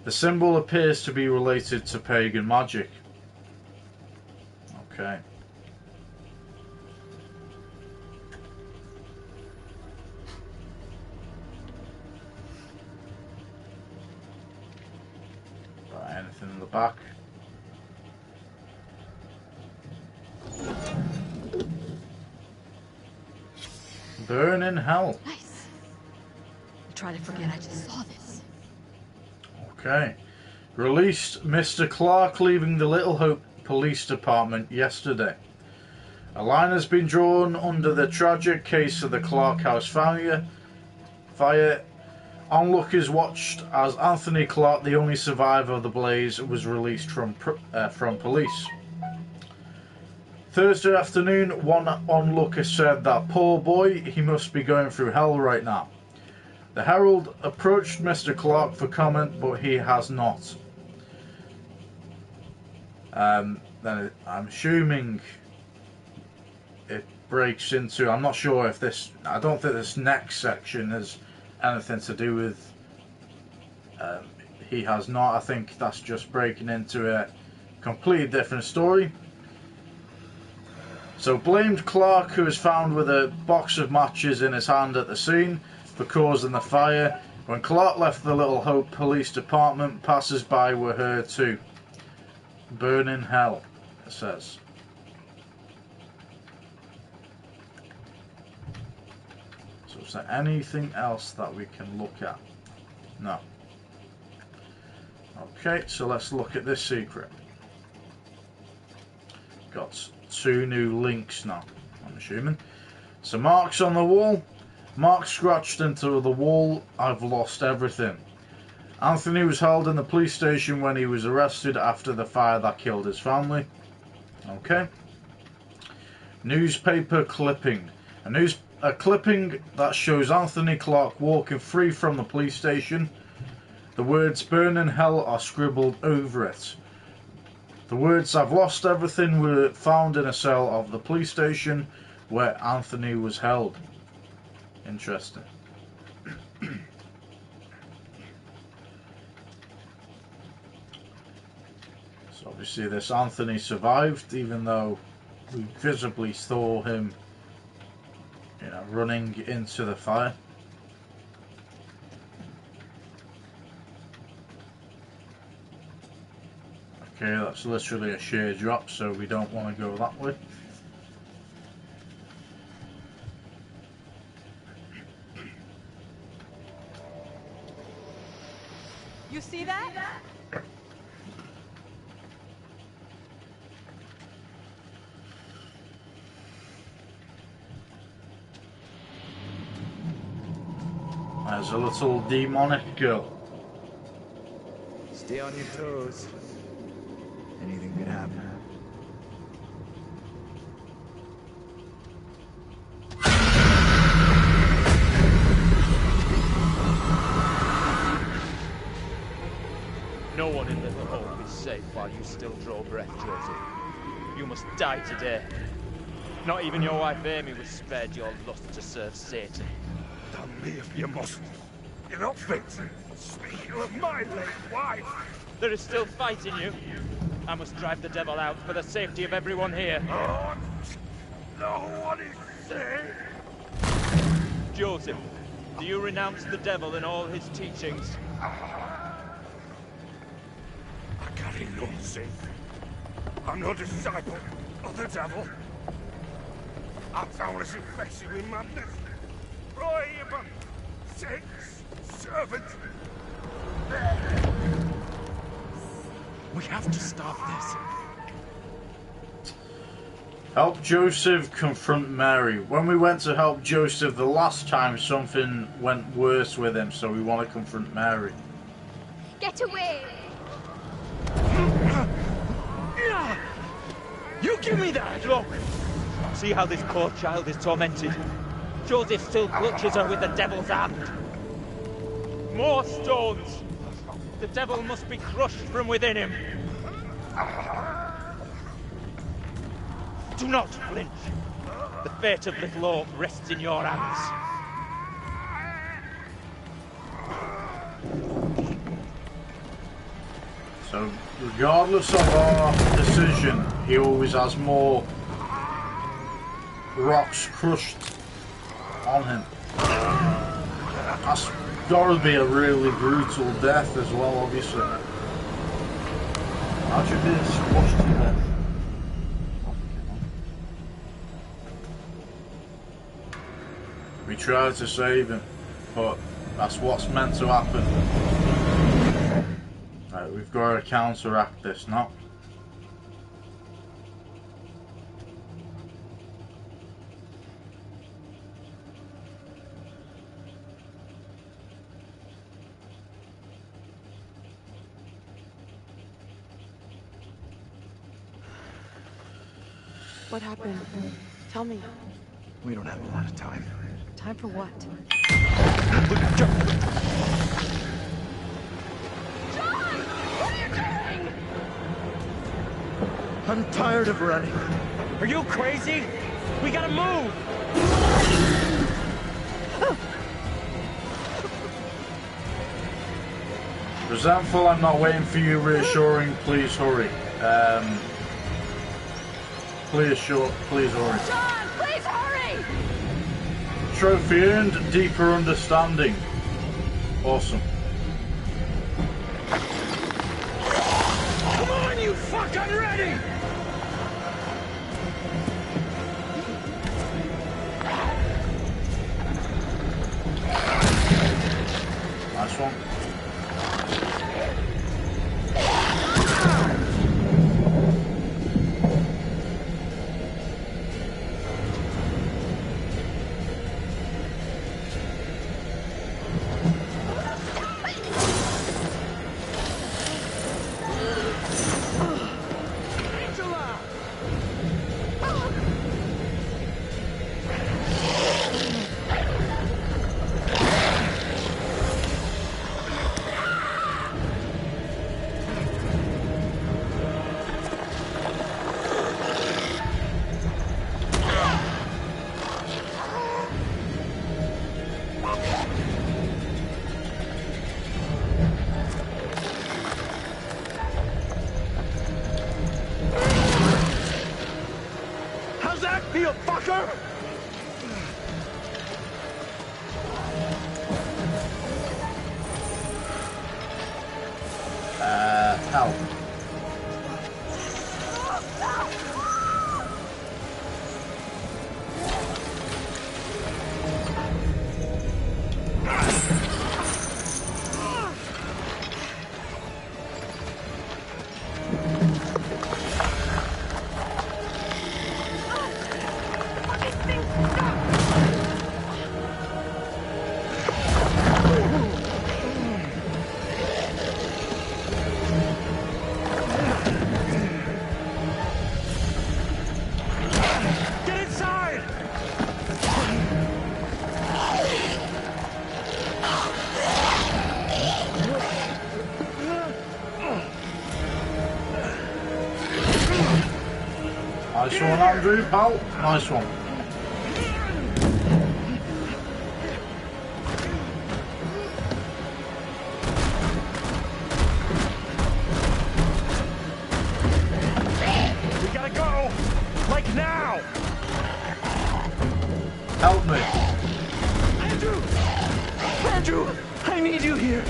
The symbol appears to be related to pagan magic. Okay. Anything in the back? Burn in hell. Nice. I'm trying to forget I just saw this. Okay. Released Mr. Clark leaving the Little Hope Police Department yesterday. A line has been drawn under the tragic case of the Clark House fire. Onlookers watched as Anthony Clark, the only survivor of the blaze, was released from police. Thursday afternoon, one onlooker said that poor boy, he must be going through hell right now. The Herald approached Mr. Clark for comment, but he has not. Then I'm assuming it breaks into. I'm not sure if this. I don't think this next section has anything to do with. He has not. I think that's just breaking into a completely different story. So blamed Clark, who was found with a box of matches in his hand at the scene, for causing the fire. When Clark left the Little Hope Police Department, passers-by were heard to burn in hell, it says. So is there anything else that we can look at? No. Okay, so let's look at this secret. Got 2 new links now, I'm assuming. So marks on the wall. Mark scratched into the wall. I've lost everything. Anthony was held in the police station when he was arrested after the fire that killed his family. Okay. Newspaper clipping. A clipping that shows Anthony Clark walking free from the police station. The words "burn in hell" are scribbled over it. The words "I've lost everything" were found in a cell of the police station where Anthony was held. Interesting. So obviously this Anthony survived, even though we visibly saw him, running into the fire. Okay, that's literally a sheer drop, so we don't want to go that way. You see that? There's a little demonic girl. Stay on your toes. Anything could happen. No one in Little Hope is safe while you still draw breath, Joseph. You must die today. Not even your wife Amy was spared your lust to serve Satan. Damn me if you must. You're not fit. Speaking of my late wife. There is still fight in you. I must drive the devil out for the safety of everyone here. Oh, no one is safe. Joseph, do you renounce the devil and all his teachings? I carry no sin. I'm no disciple of the devil. I'm only infected with madness. Bribe, sex, servant. We have to stop this. Help Joseph confront Mary. When we went to help Joseph the last time, something went worse with him, so we want to confront Mary. Get away! You give me that! Look! See how this poor child is tormented? Joseph still clutches her with the devil's hand. More stones! The devil must be crushed from within him. Do not flinch. The fate of Little Hope rests in your hands. So, regardless of our decision, he always has more rocks crushed on him. That's gotta be a really brutal death as well, obviously. How'd you be squashed to death? We tried to save him, but that's what's meant to happen. Right, we've got to counteract this now. What happened? Tell me. We don't have a lot of time. Time for what? John! What are you doing? I'm tired of running. Are you crazy? We gotta move! Resentful, I'm not waiting for you. Reassuring, please hurry. Please hurry. John, please hurry! Trophy earned, deeper understanding. Awesome. Come on, you fuck! I'm ready! Nice one. Help. Nice one, Andrew, pal. Nice one. We gotta go! Like now! Help me. Andrew! Andrew! I need you here!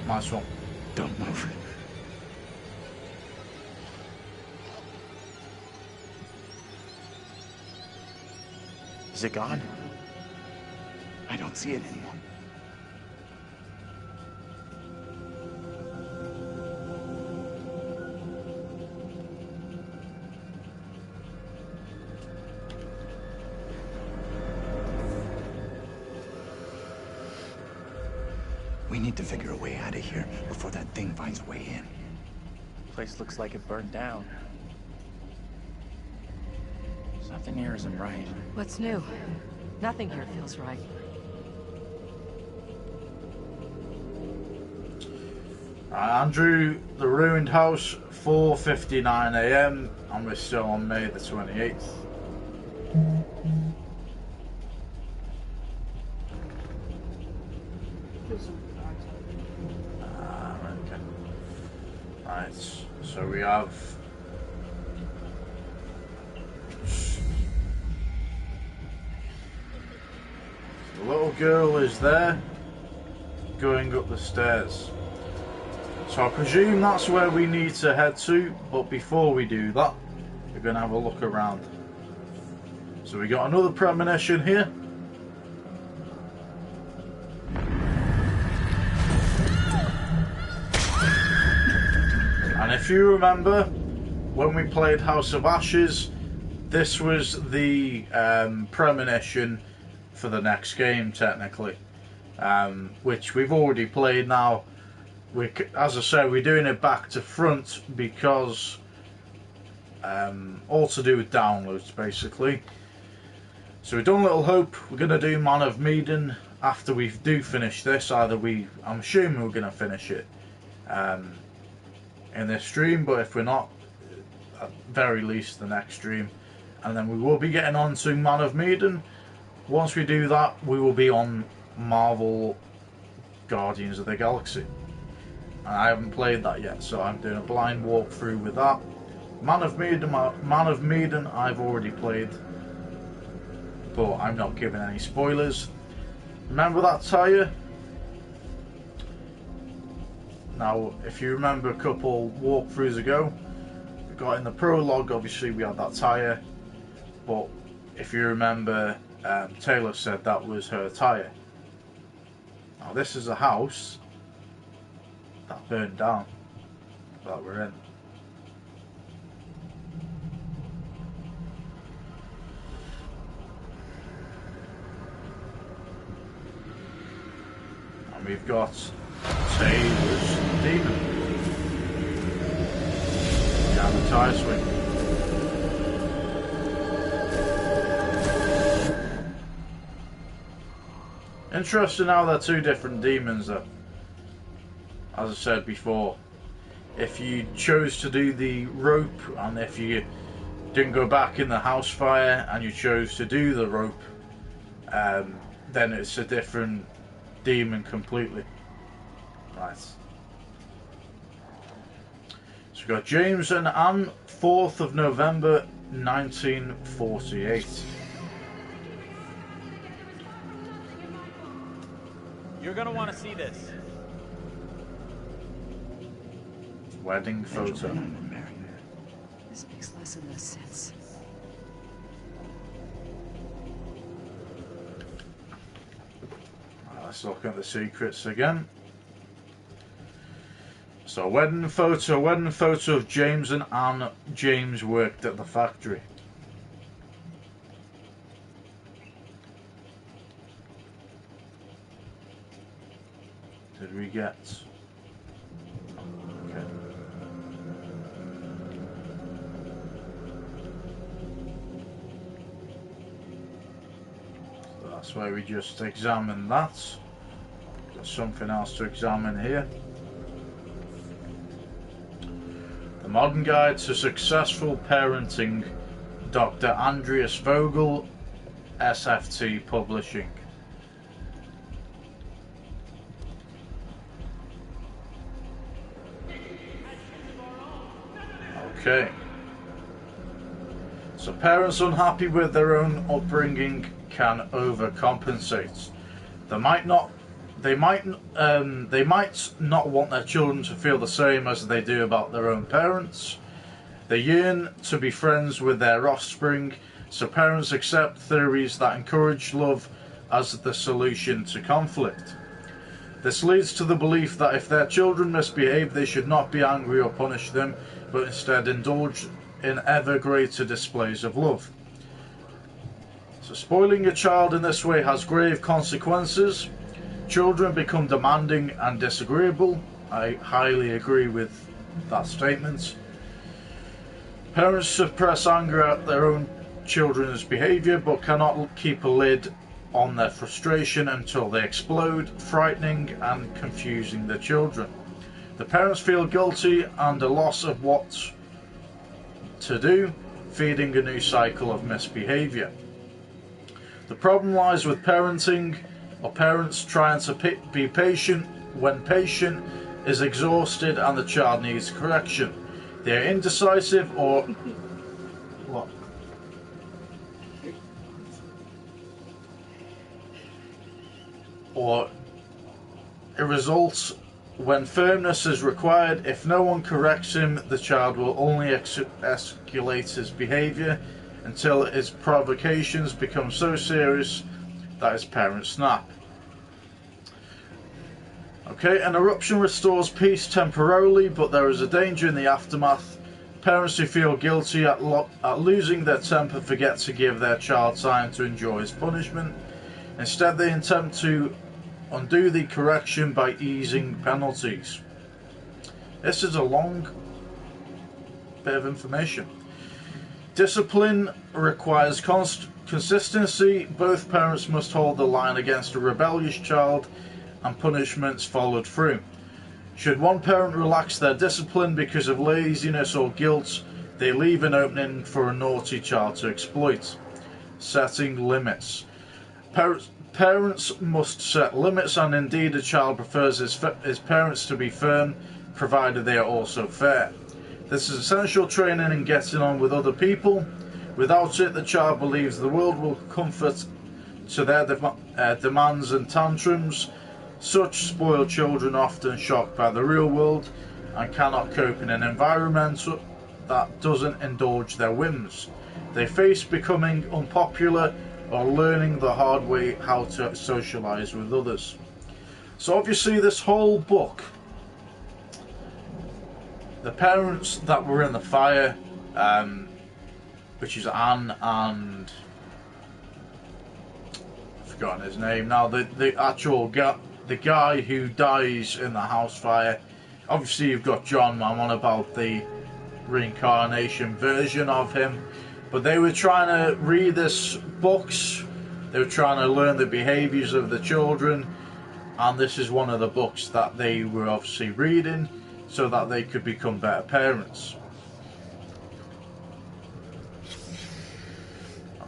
Nice one. Don't move. Is it gone? I don't see it anymore. We need to figure a way out of here before that thing finds a way in. Place looks like it burned down. Something here isn't right. What's new? Nothing here feels right. Andrew, the ruined house, 4:59 AM, and we're still on May the 28th. Okay. Right, so we have the little girl is there going up the stairs. So I presume that's where we need to head to, but before we do that, we're going to have a look around. So we got another premonition here. And if you remember, when we played House of Ashes, this was the premonition for the next game, technically, which we've already played now. As I said, we're doing it back to front because all to do with downloads, basically. So we've done Little Hope. We're going to do Man of Medan after we do finish this. I'm assuming we're going to finish it in this stream, but if we're not, at very least the next stream. And then we will be getting on to Man of Medan. Once we do that, we will be on Marvel Guardians of the Galaxy. And I haven't played that yet, so I'm doing a blind walkthrough with that. Man of Medan I've already played, but I'm not giving any spoilers. Remember that tyre? Now, if you remember a couple walkthroughs ago, we got in the prologue, obviously we had that tyre, but if you remember, Taylor said that was her tyre. Now this is a house that burned down that we're in. And we've got Taylor's demon down the tyre swing. Interesting how they're two different demons though. As I said before, if you chose to do the rope, and if you didn't go back in the house fire and you chose to do the rope, then it's a different demon completely. Right. So we've got James and Anne, 4th of November 1948. You're gonna want to see this. Wedding photo. This makes less and less sense. Let's look at the secrets again. So, wedding photo of James and Anne. James worked at the factory. Did we get... Okay. That's where we just examine that. Got something else to examine here. The Modern Guide to Successful Parenting, Dr. Andreas Vogel, SFT Publishing. Okay. So parents unhappy with their own upbringing can overcompensate. They might not want their children to feel the same as they do about their own parents. They yearn to be friends with their offspring, so parents accept theories that encourage love as the solution to conflict. This leads to the belief that if their children misbehave, they should not be angry or punish them, but instead indulge in ever greater displays of love. So spoiling a child in this way has grave consequences. Children become demanding and disagreeable. I highly agree with that statement. Parents suppress anger at their own children's behaviour, but cannot keep a lid on their frustration until they explode, frightening and confusing the children. The parents feel guilty and a loss of what to do, feeding a new cycle of misbehaviour. The problem lies with parenting, or parents trying to be patient when patient is exhausted and the child needs correction. They are indecisive or what? Or it results when firmness is required. If no one corrects him, the child will only escalate his behaviour until his provocations become so serious that his parents snap. Okay, an eruption restores peace temporarily, but there is a danger in the aftermath. Parents who feel guilty at losing their temper forget to give their child time to enjoy his punishment. Instead, they attempt to undo the correction by easing penalties. This is a long bit of information. Discipline requires consistency. Both parents must hold the line against a rebellious child and punishments followed through. Should one parent relax their discipline because of laziness or guilt, they leave an opening for a naughty child to exploit. Setting limits. Parents must set limits, and indeed a child prefers his parents to be firm, provided they are also fair. This is essential training in getting on with other people. Without it, the child believes the world will comfort to their demands and tantrums. Such spoiled children are often shocked by the real world and cannot cope in an environment that doesn't indulge their whims. They face becoming unpopular or learning the hard way how to socialise with others. So obviously this whole book, the parents that were in the fire, which is Anne and I've forgotten his name now, the actual the guy who dies in the house fire. Obviously you've got John, I'm on about the reincarnation version of him. But they were trying to read this books, they were trying to learn the behaviours of the children, and this is one of the books that they were obviously reading so that they could become better parents.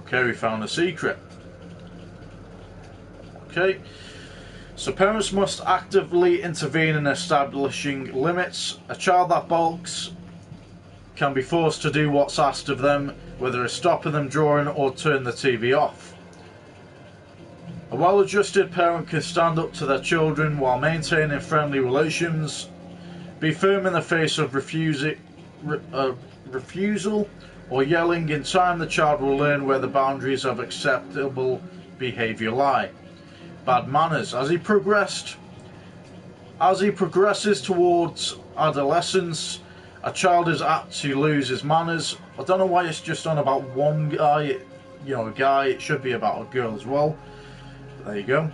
Okay, we found a secret. Okay, so parents must actively intervene in establishing limits. A child that balks can be forced to do what's asked of them, whether it's stopping them drawing or turn the TV off. A well-adjusted parent can stand up to their children while maintaining friendly relations, be firm in the face of refusal or yelling. In time, the child will learn where the boundaries of acceptable behaviour lie. Bad manners. As he progresses towards adolescence, a child is apt to lose his manners. I don't know why it's just on about one guy, a guy. It should be about a girl as well. But there you go.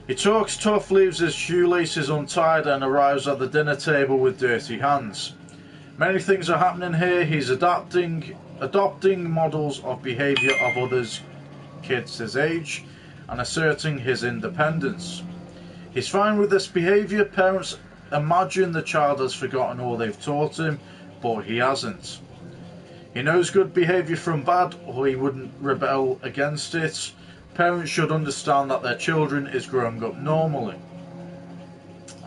He talks tough, leaves his shoelaces untied, and arrives at the dinner table with dirty hands. Many things are happening here. He's adopting models of behaviour of others kids his age and asserting his independence. He's fine with this behaviour. Parents imagine the child has forgotten all they've taught him, but he hasn't. He knows good behaviour from bad, or he wouldn't rebel against it. Parents should understand that their children is growing up normally.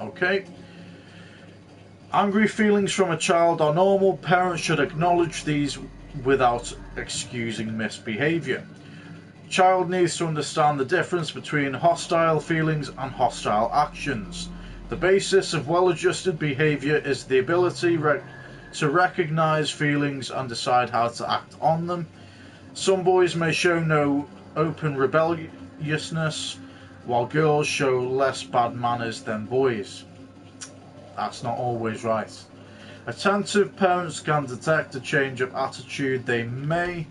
Okay. Angry feelings from a child are normal. Parents should acknowledge these without excusing misbehaviour. Child needs to understand the difference between hostile feelings and hostile actions. The basis of well-adjusted behaviour is the ability to recognise feelings and decide how to act on them. Some boys may show no open rebelliousness, while girls show less bad manners than boys. That's not always right. Attentive parents can detect a change of attitude. They may...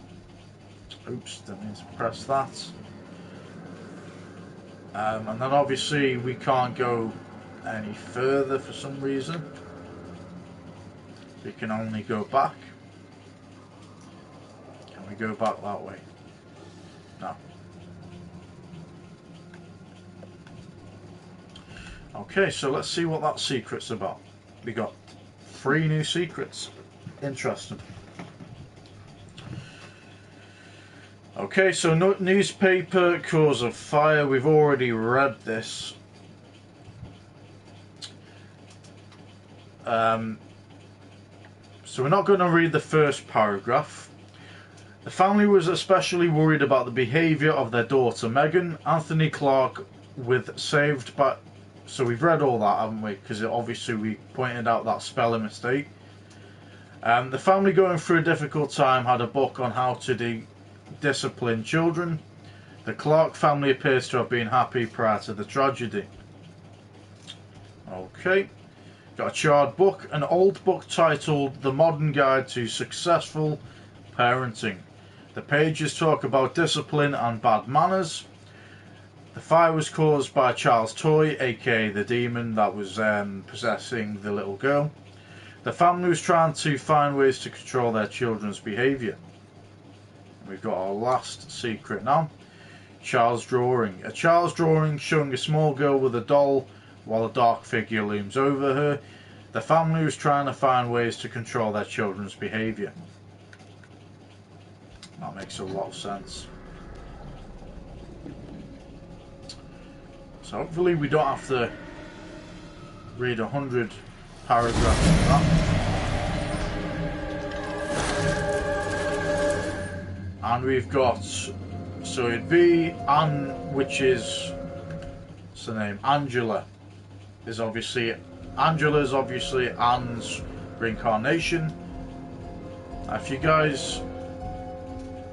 Oops, didn't mean to press that. And then obviously we can't go any further for some reason. We can only go back. Can we go back that way? No. Okay, so let's see what that secret's about. We got 3 new secrets. Interesting. Okay, so newspaper cause of fire. We've already read this. So we're not going to read the first paragraph. The family was especially worried about the behaviour of their daughter Megan. Anthony Clark with saved by... So we've read all that, haven't we? Because obviously we pointed out that spelling mistake. The family going through a difficult time had a book on how to discipline children. The Clark family appears to have been happy prior to the tragedy. Okay. Got a charred book, an old book titled The Modern Guide to Successful Parenting. The pages talk about discipline and bad manners. The fire was caused by a child's toy, aka the demon that was possessing the little girl. The family was trying to find ways to control their children's behaviour. We've got our last secret now. Child's drawing. A child's drawing showing a small girl with a doll while a dark figure looms over her. The family was trying to find ways to control their children's behaviour. That makes a lot of sense. So hopefully we don't have to read 100 paragraphs of that. And we've got, so it'd be Anne, which is, what's the name? Angela's obviously Anne's reincarnation. If you guys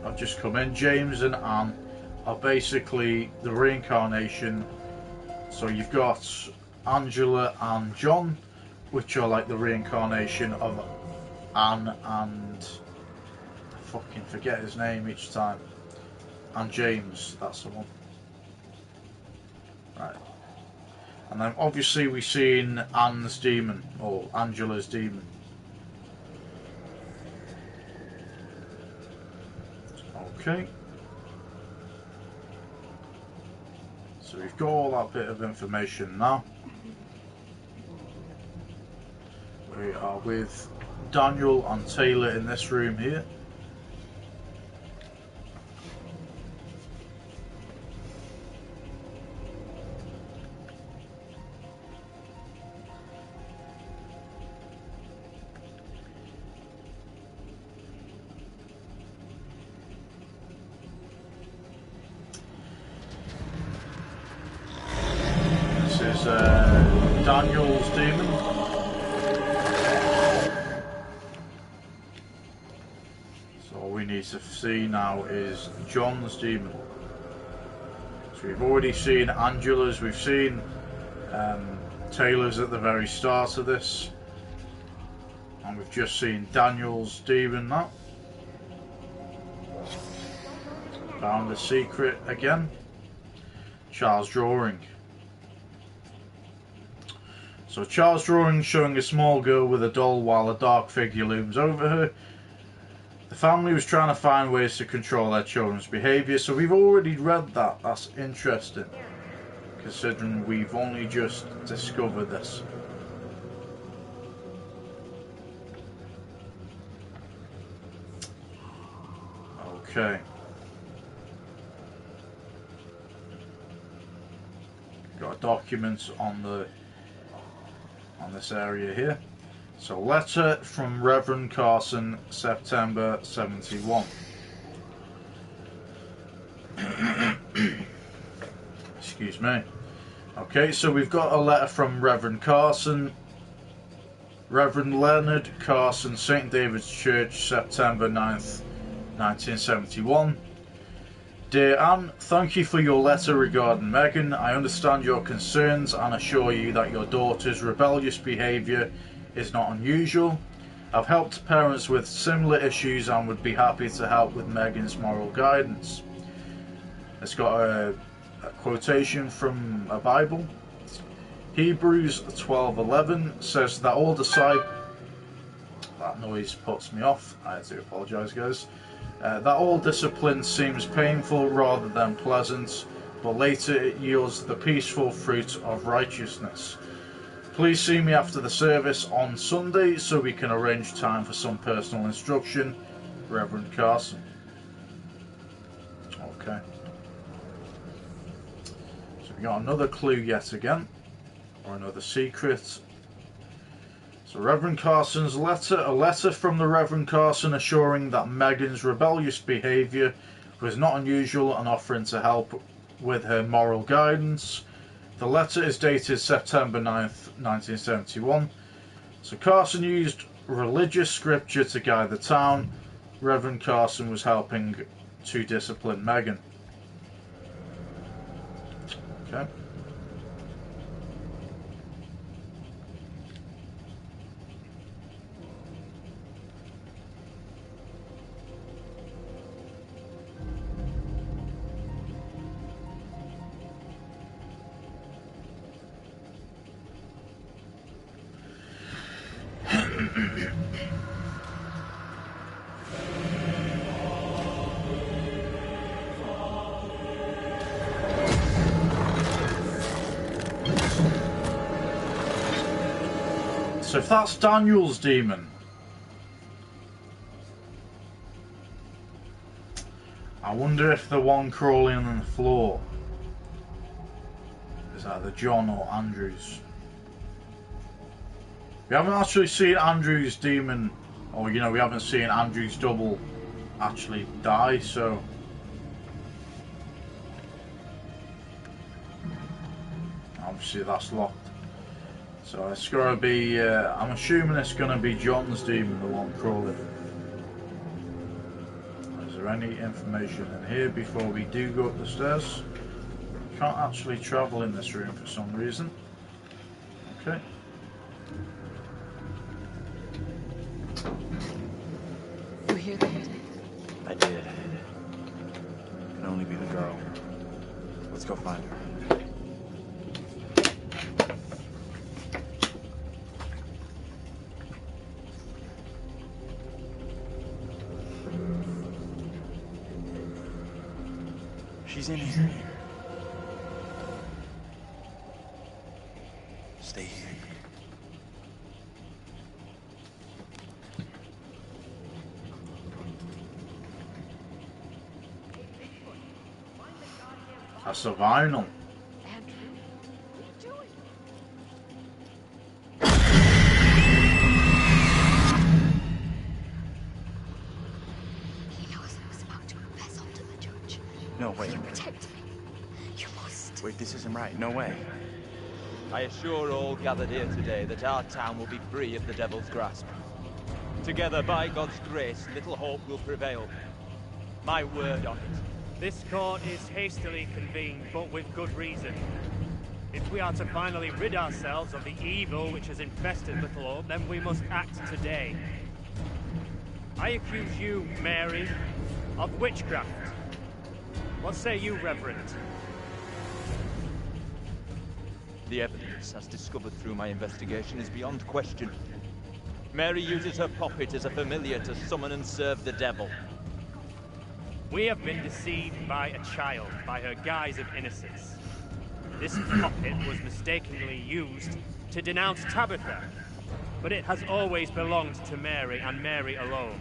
have just come in, James and Anne are basically the reincarnation. So you've got Angela and John, which are like the reincarnation of Anne and I fucking forget his name each time. And James, that's the one. Right. And then obviously we've seen Anne's demon, or Angela's demon. Okay. So we've got all that bit of information now. We are with Daniel and Taylor in this room here. Daniel's demon. So all we need to see now is John's demon. So we've already seen Angela's, we've seen Taylor's at the very start of this, and we've just seen Daniel's demon now. Found the secret again. Child's drawing. So child's drawing showing a small girl with a doll while a dark figure looms over her. The family was trying to find ways to control their children's behaviour, so we've already read that. That's interesting, considering we've only just discovered this. Okay. Got documents on this area here. So, letter from Reverend Carson, September 71. Excuse me. Okay, so we've got a letter from Reverend Carson. Reverend Leonard Carson, St. David's Church, September 9th, 1971. Dear Anne, thank you for your letter regarding Megan. I understand your concerns and assure you that your daughter's rebellious behaviour is not unusual. I've helped parents with similar issues and would be happy to help with Megan's moral guidance. It's got a quotation from a Bible. Hebrews 12:11 says that all disciples... That noise puts me off. I do apologise, guys. That all discipline seems painful rather than pleasant, but later it yields the peaceful fruit of righteousness. Please see me after the service on Sunday so we can arrange time for some personal instruction. Reverend Carson. Okay. So we got another clue yet again, or another secret. So Reverend Carson's letter, a letter from the Reverend Carson assuring that Megan's rebellious behaviour was not unusual and offering to help with her moral guidance. The letter is dated September 9th, 1971. So Carson used religious scripture to guide the town. Reverend Carson was helping to discipline Megan. Okay. So if that's Daniel's demon, I wonder if the one crawling on the floor is either John or Andrew's. We haven't actually seen Andrew's demon, or we haven't seen Andrew's double actually die, so obviously that's locked. So it's going to be, I'm assuming it's going to be John's demon, the one crawling. Is there any information in here before we do go up the stairs? Can't actually travel in this room for some reason. Okay. You hear that? I did. It can only be the girl. Let's go find her. She's in here. Stay here. That's a vinyl. No, wait. Protect me. You must. Wait, this isn't right. No way. I assure all gathered here today that our town will be free of the devil's grasp. Together, by God's grace, little hope will prevail. My word on it. This court is hastily convened, but with good reason. If we are to finally rid ourselves of the evil which has infested Little Hope, then we must act today. I accuse you, Mary, of witchcraft. What say you, Reverend? The evidence, as discovered through my investigation, is beyond question. Mary uses her puppet as a familiar to summon and serve the devil. We have been deceived by a child, by her guise of innocence. This puppet was mistakenly used to denounce Tabitha, but it has always belonged to Mary and Mary alone.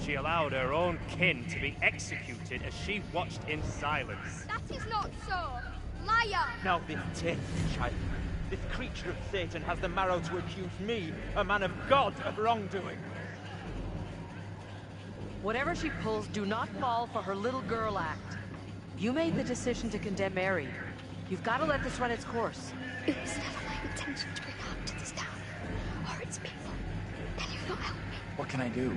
She allowed her own kin to be executed as she watched in silence. That is not so! Liar! Now this tenth child, this creature of Satan has the marrow to accuse me, a man of God, of wrongdoing. Whatever she pulls, do not fall for her little girl act. You made the decision to condemn Mary. You've got to let this run its course. It was never my intention to bring harm to this town, or its people. Can you not help me? What can I do?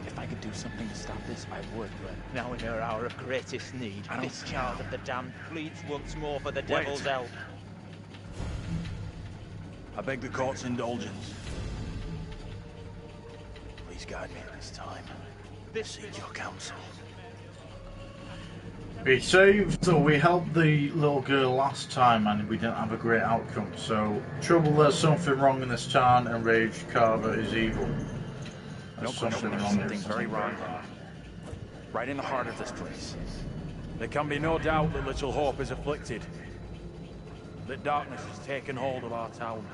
If I could do something to stop this, I would, but... Now in her hour of greatest need, this child of the damned pleads once more for the devil's help. I beg the court's indulgence. Please guide me this time. Beseech your counsel. We saved, or we helped the little girl last time and we didn't have a great outcome. So, trouble, there's something wrong in this town, and Rage Carver is evil. There's something very wrong. Right in the heart of this place. There can be no doubt that Little Hope is afflicted. That darkness has taken hold of our town.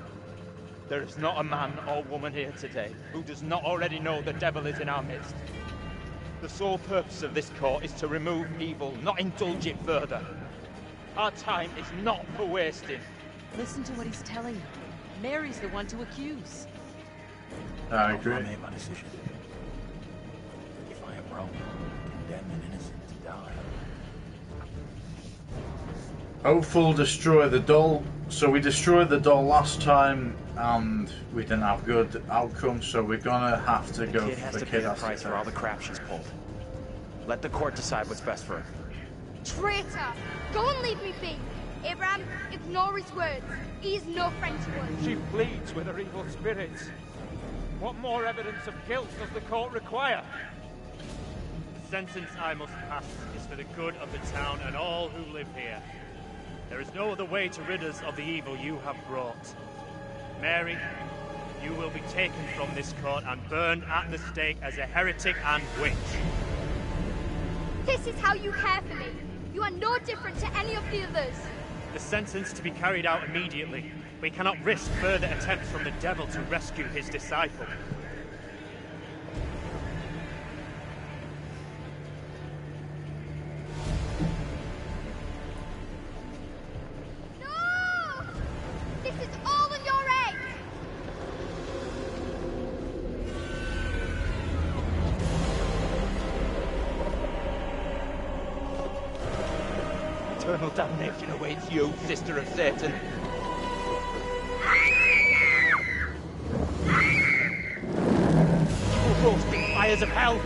There is not a man or woman here today who does not already know the devil is in our midst. The sole purpose of this court is to remove evil, not indulge it further. Our time is not for wasting. Listen to what he's telling you. Mary's the one to accuse. I agree. I made my decision. If I am wrong, condemn an innocent to die. Hopeful destroy the doll. So we destroyed the doll last time and we didn't have good outcome, so we're gonna have to go for the kid. Has to pay the price for all the crap she's pulled. Let the court decide what's best for her. Traitor! Go and leave me be! Abraham, ignore his words. He is no friend to us. She pleads with her evil spirits. What more evidence of guilt does the court require? The sentence I must pass is for the good of the town and all who live here. There is no other way to rid us of the evil you have brought. Mary, you will be taken from this court and burned at the stake as a heretic and witch. This is how you care for me. You are no different to any of the others. The sentence to be carried out immediately. We cannot risk further attempts from the devil to rescue his disciple. No! This is all in your head! Eternal damnation awaits you, sister of Satan. Roasting fires of hell!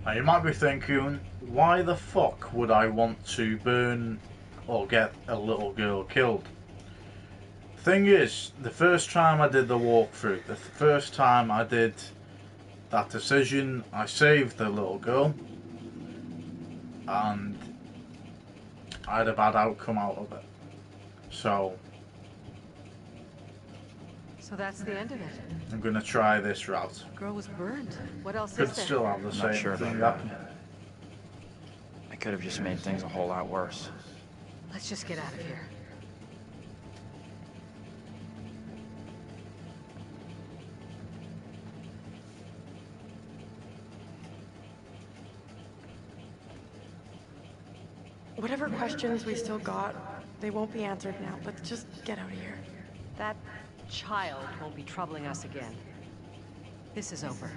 Now you might be thinking, why the fuck would I want to burn or get a little girl killed? Thing is, the first time I did the walkthrough, the first time I did that decision, I saved the little girl and I had a bad outcome out of it. So that's the end of it. I'm going to try this route. The girl was burned. What else Could is there? still have the I'm not same sure thing about happen. I could have just made things a whole lot worse. Let's just get out of here. Whatever questions we still got, they won't be answered now. Let's just get out of here. That child won't be troubling us again. This is over.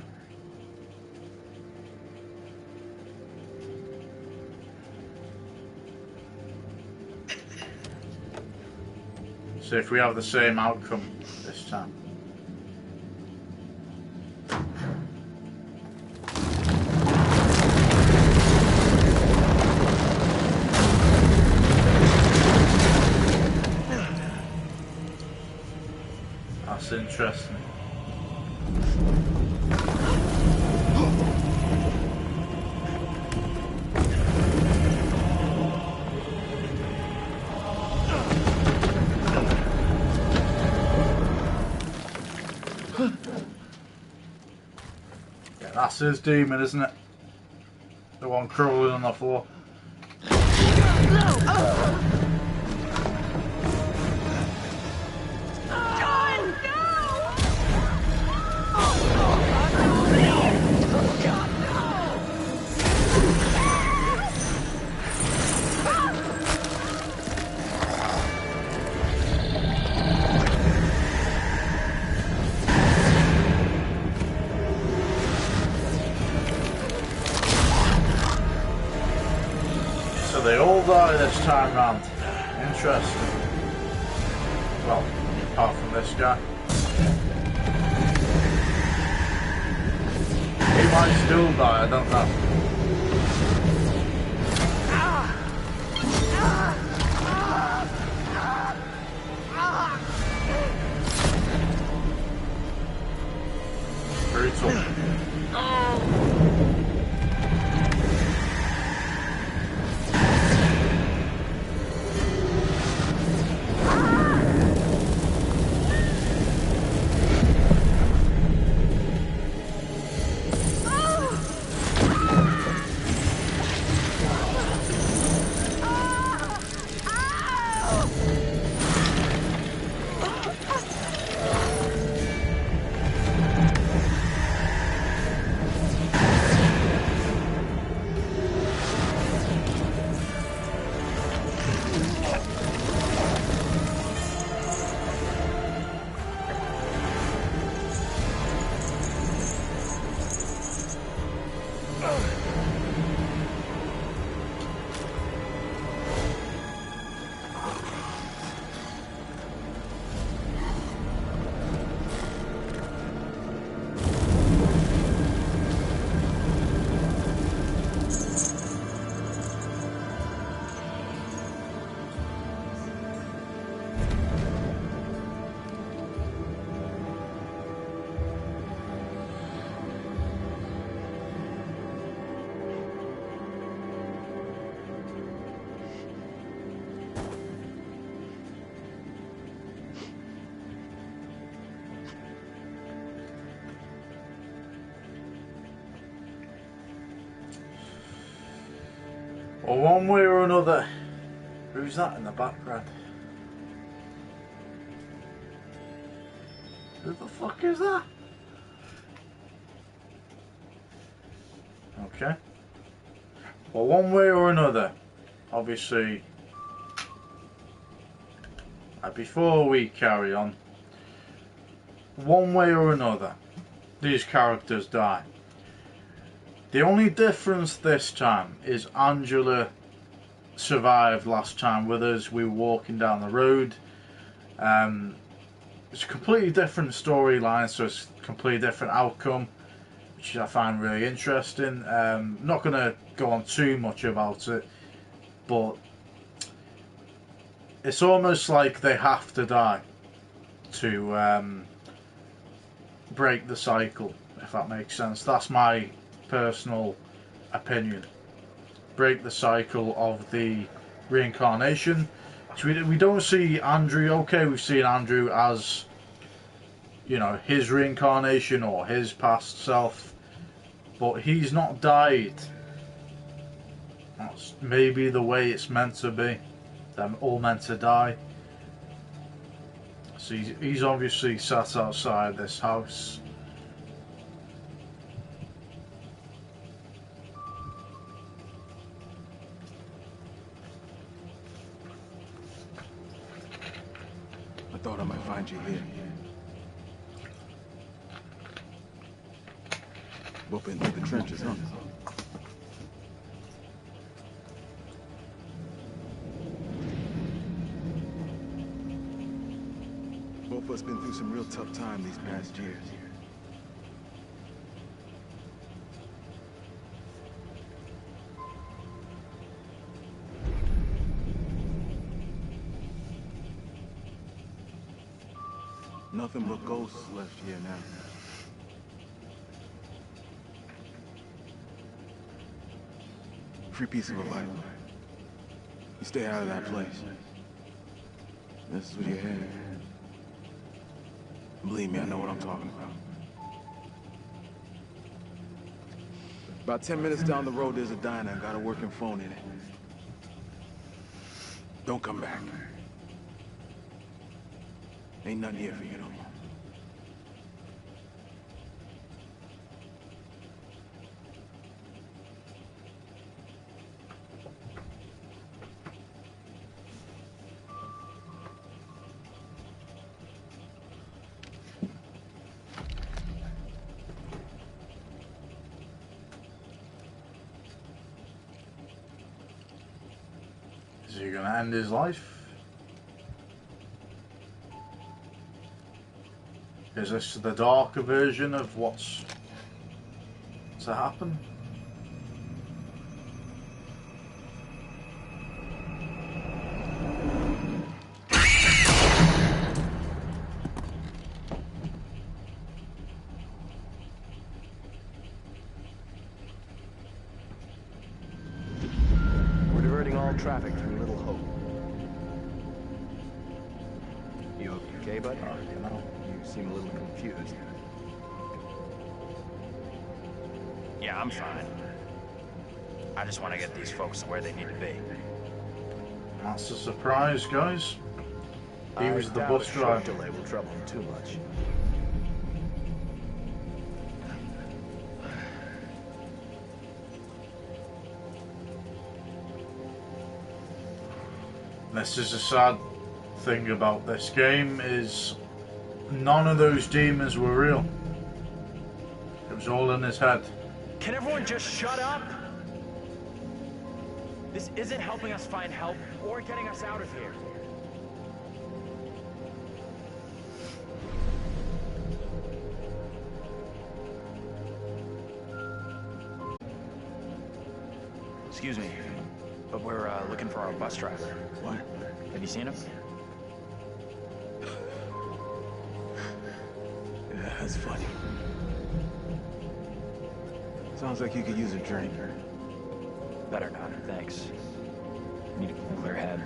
See if we have the same outcome this time. That's interesting. Yeah, that's his demon, isn't it? The one crawling on the floor. They all die this time round. Interesting. Well, apart from this guy. He might still die, I don't know. Brutal. Well, one way or another. Who's that in the background? Who the fuck is that? Okay. Well, one way or another, obviously, before we carry on, one way or another, these characters die. The only difference this time is Angela survived last time with us. We were walking down the road. It's a completely different storyline, so it's a completely different outcome, which I find really interesting. Not going to go on too much about it, but it's almost like they have to die to break the cycle, if that makes sense. That's my personal opinion. Break the cycle of the reincarnation. So we don't see Andrew. Okay, we've seen Andrew as, you know, his reincarnation or his past self, but he's not died. That's maybe the way it's meant to be. They're all meant to die. So he's obviously sat outside this house. I thought I might find you here. Both been through the trenches, huh? Both of us been through some real tough time these past years. Nothing but ghosts left here now. Free piece of advice. You stay out of that place. This is what you had. Believe me, I know what I'm talking about. About 10 minutes down the road, there's a diner. Got a working phone in it. Don't come back. Ain't nothing here for you no more. Is he gonna end his life? Is this the darker version of what's to happen? We're diverting all traffic through Little Hope. You okay, bud? You seem a little confused. Yeah, I'm fine. I just want to get these folks to where they need to be. That's a surprise, guys. He was the bus driver. Delay will trouble him too much. This is a sad thing about this game, is none of those demons were real. It was all in his head. Can everyone just shut up? This isn't helping us find help or getting us out of here. Excuse me, but we're looking for our bus driver. What? Have you seen him? Yeah, that's funny. Sounds like you could use a drink. Better not, thanks. Need a clear head.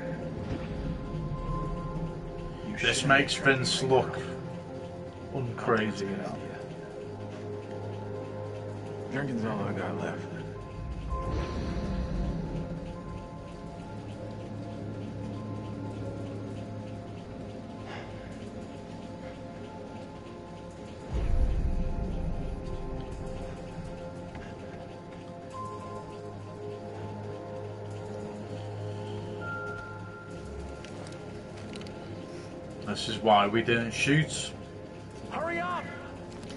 This makes Vince look uncrazy now. Drinking's all I got left. This is why we didn't shoot. Hurry up!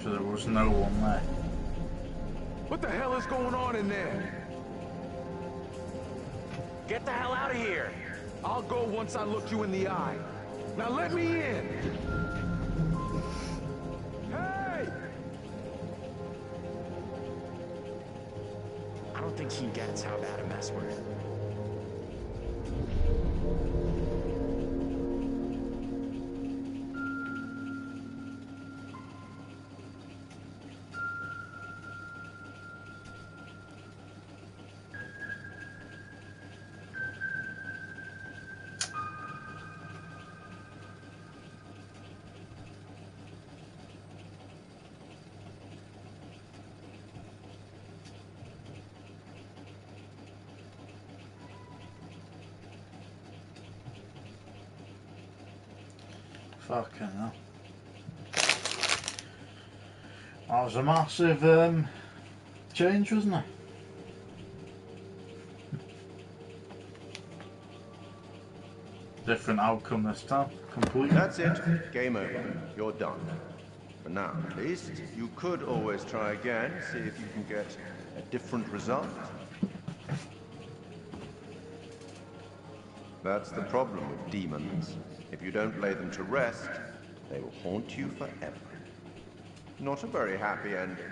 So there was no one there. What the hell is going on in there? Get the hell out of here! I'll go once I look you in the eye. Now let me in! Hey! I don't think he gets how bad a mess we're in. Fucking hell. That was a massive change, wasn't it? Different outcome this time, completely. That's it. Game over. You're done. For now, at least. You could always try again, see if you can get a different result. That's the problem with demons. If you don't lay them to rest, they will haunt you forever. Not a very happy ending.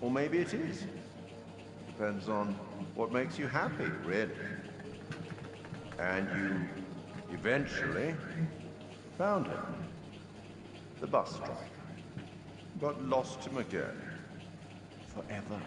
Or maybe it is. Depends on what makes you happy, really. And you eventually found him. the bus driver, but lost him again. Forever.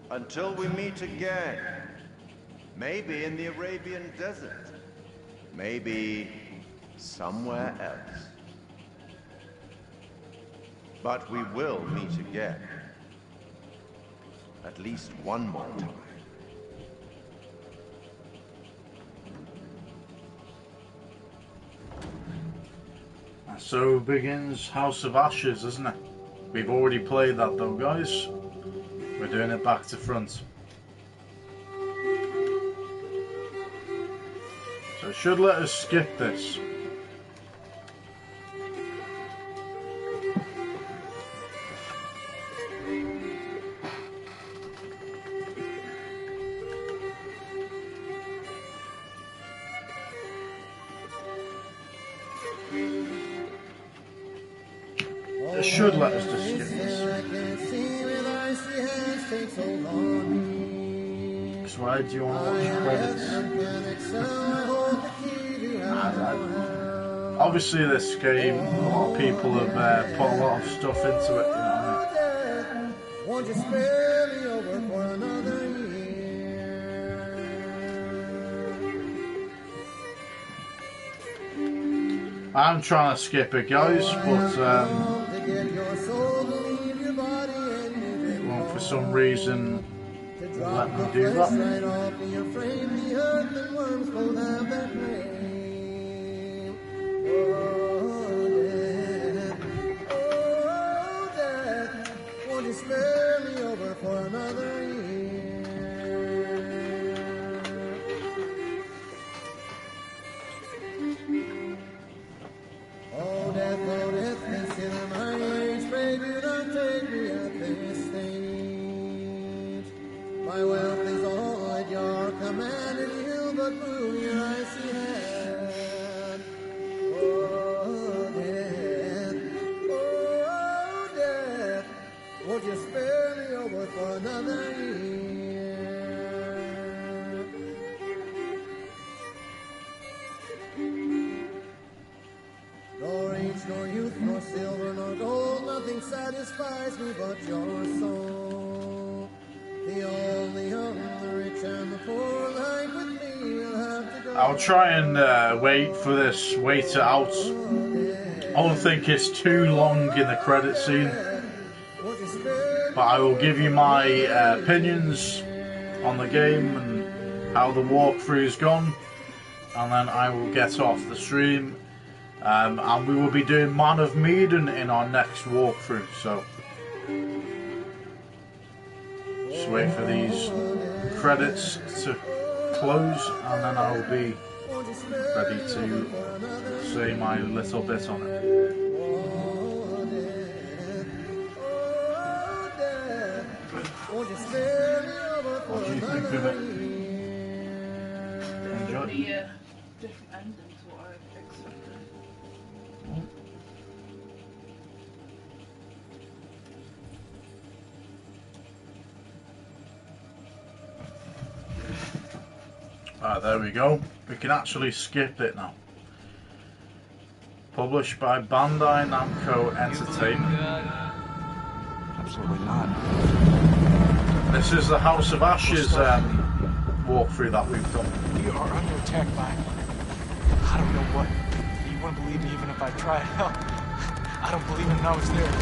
Until we meet again. Maybe in the Arabian desert. Maybe somewhere else. But we will meet again. At least one more time. And so begins House of Ashes, isn't it? We've already played that though, guys. We're doing it back to front. So it should let us skip this. It should let us just skip this. So why do you want to watch credits? Obviously this game, a lot of people have put a lot of stuff into it, you know what I mean? I'm trying to skip it, guys, but well, for some reason let me do that. My wealth is all at your command, and you but move your icy hand. Oh, death, won't you spare me over for another year? Nor age, nor youth, nor silver, nor gold, nothing satisfies me but your soul. The only young, the rich and the poor, like with me, will have to go. I'll try and wait for this, wait it out. I don't think it's too long in the credit scene, but I will give you my opinions on the game and how the walkthrough's gone, and then I will get off the stream, and we will be doing Man of Medan in our next walkthrough, so just wait for these credits to close, and then I will be ready to say my little bit on it. What do you think of it? Enjoy it? Different ending to what I expected. Alright, there we go. We can actually skip it now. Published by Bandai Namco Entertainment. Absolutely not. This is the House of Ashes walkthrough that we've done. We are under attack by, I don't know what. You wouldn't believe me even if I tried. Hell, I don't believe it now it's there.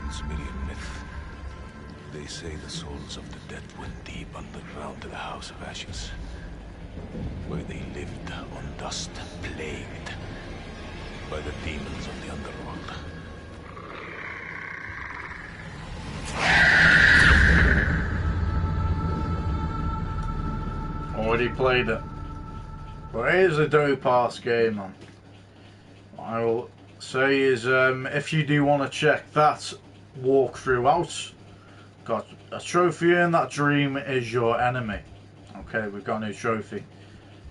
In Sumerian myth, they say the souls of the dead went deep underground to the House of Ashes, where they lived on dust, plagued by the demons of the underworld. Already played it. But it is a dope ass game, man. What I will say is, if you do want to check that walkthrough out, got a trophy in that dream is your enemy. Okay, we've got a new trophy.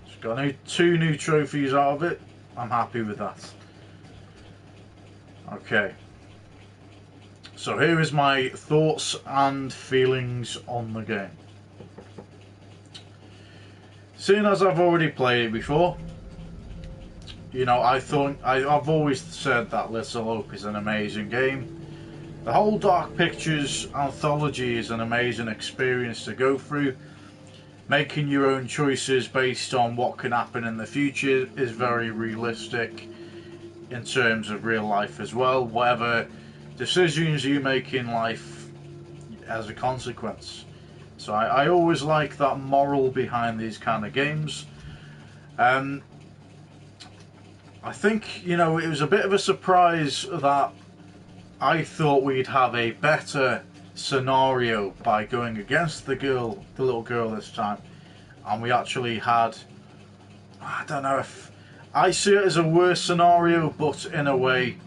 Just got 2 new trophies out of it. I'm happy with that. Okay. So here is my thoughts and feelings on the game. Seeing as I've already played it before, you know, I've always said that Little Hope is an amazing game. The whole Dark Pictures Anthology is an amazing experience to go through. Making your own choices based on what can happen in the future is very realistic in terms of real life as well. Whatever decisions you make in life as a consequence. So I always like that moral behind these kind of games. I think, you know, it was a bit of a surprise that I thought we'd have a better scenario by going against the little girl this time, and we actually had, I don't know if I see it as a worse scenario, but in a way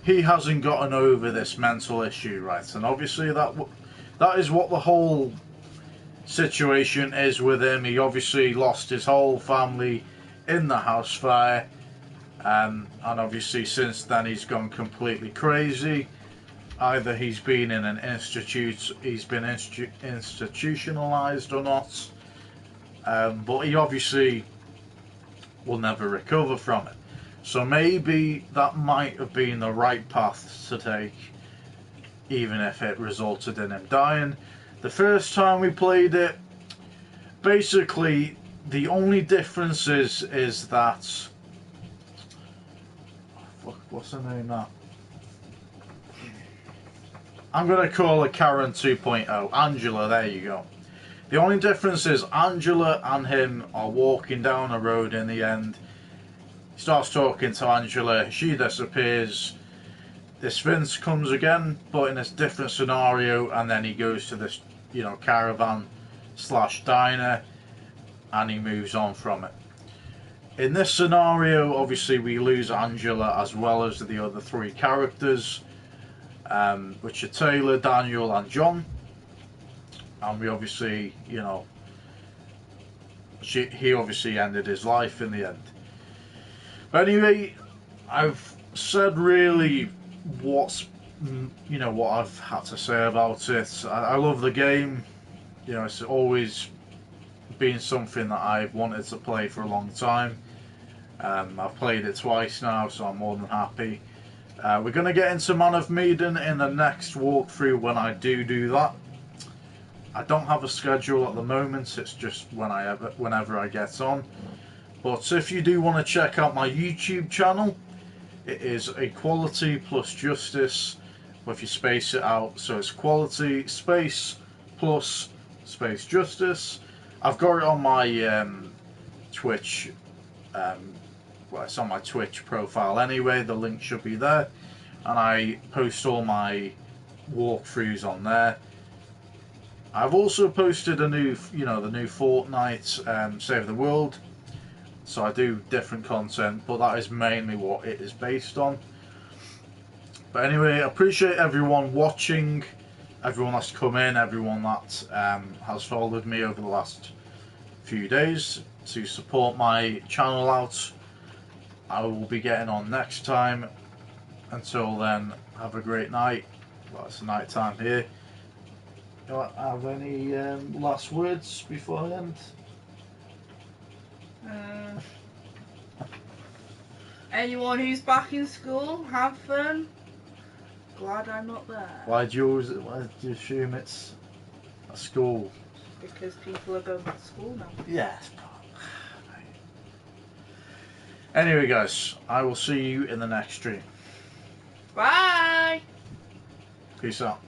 he hasn't gotten over this mental issue, right? And obviously that is what the whole situation is with him. He obviously lost his whole family in the house fire, and obviously since then he's gone completely crazy. Either he's been in an institute, he's been institutionalized or not, but he obviously will never recover from it. So maybe that might have been the right path to take, even if it resulted in him dying. The first time we played it, basically the only difference is that, fuck, what's her name now? I'm going to call her Karen 2.0. Angela, there you go. The only difference is Angela and him are walking down a road in the end. He starts talking to Angela, she disappears. This Vince comes again, but in a different scenario, and then he goes to this, you know, caravan / diner, and he moves on from it. In this scenario, obviously we lose Angela as well as the other 3 characters, which are Taylor, Daniel and John. And we obviously, you know, he obviously ended his life in the end. But anyway, I've said really what I've had to say about it. I love the game. You know, it's always been something that I've wanted to play for a long time. I've played it twice now, so I'm more than happy. We're going to get into Man of Medan in the next walkthrough when I do that. I don't have a schedule at the moment, it's just whenever I get on. But if you do want to check out my YouTube channel, it is Equality Plus Justice, but if you space it out, so it's Quality Space Plus Space Justice. I've got it on my Twitch, well, it's on my Twitch profile anyway, the link should be there, and I post all my walkthroughs on there. I've also posted the new Fortnite Save the World, so I do different content, but that is mainly what it is based on. But anyway, I appreciate everyone watching, everyone that's come in, everyone that has followed me over the last few days to support my channel out. I will be getting on next time. Until then, have a great night. Well, it's night time here. Do I have any last words before I end? Anyone who's back in school, have fun. Glad I'm not there. Why do you assume it's a school? Because people are going to school now. Yes. Anyway guys, I will see you in the next stream. Bye! Peace out.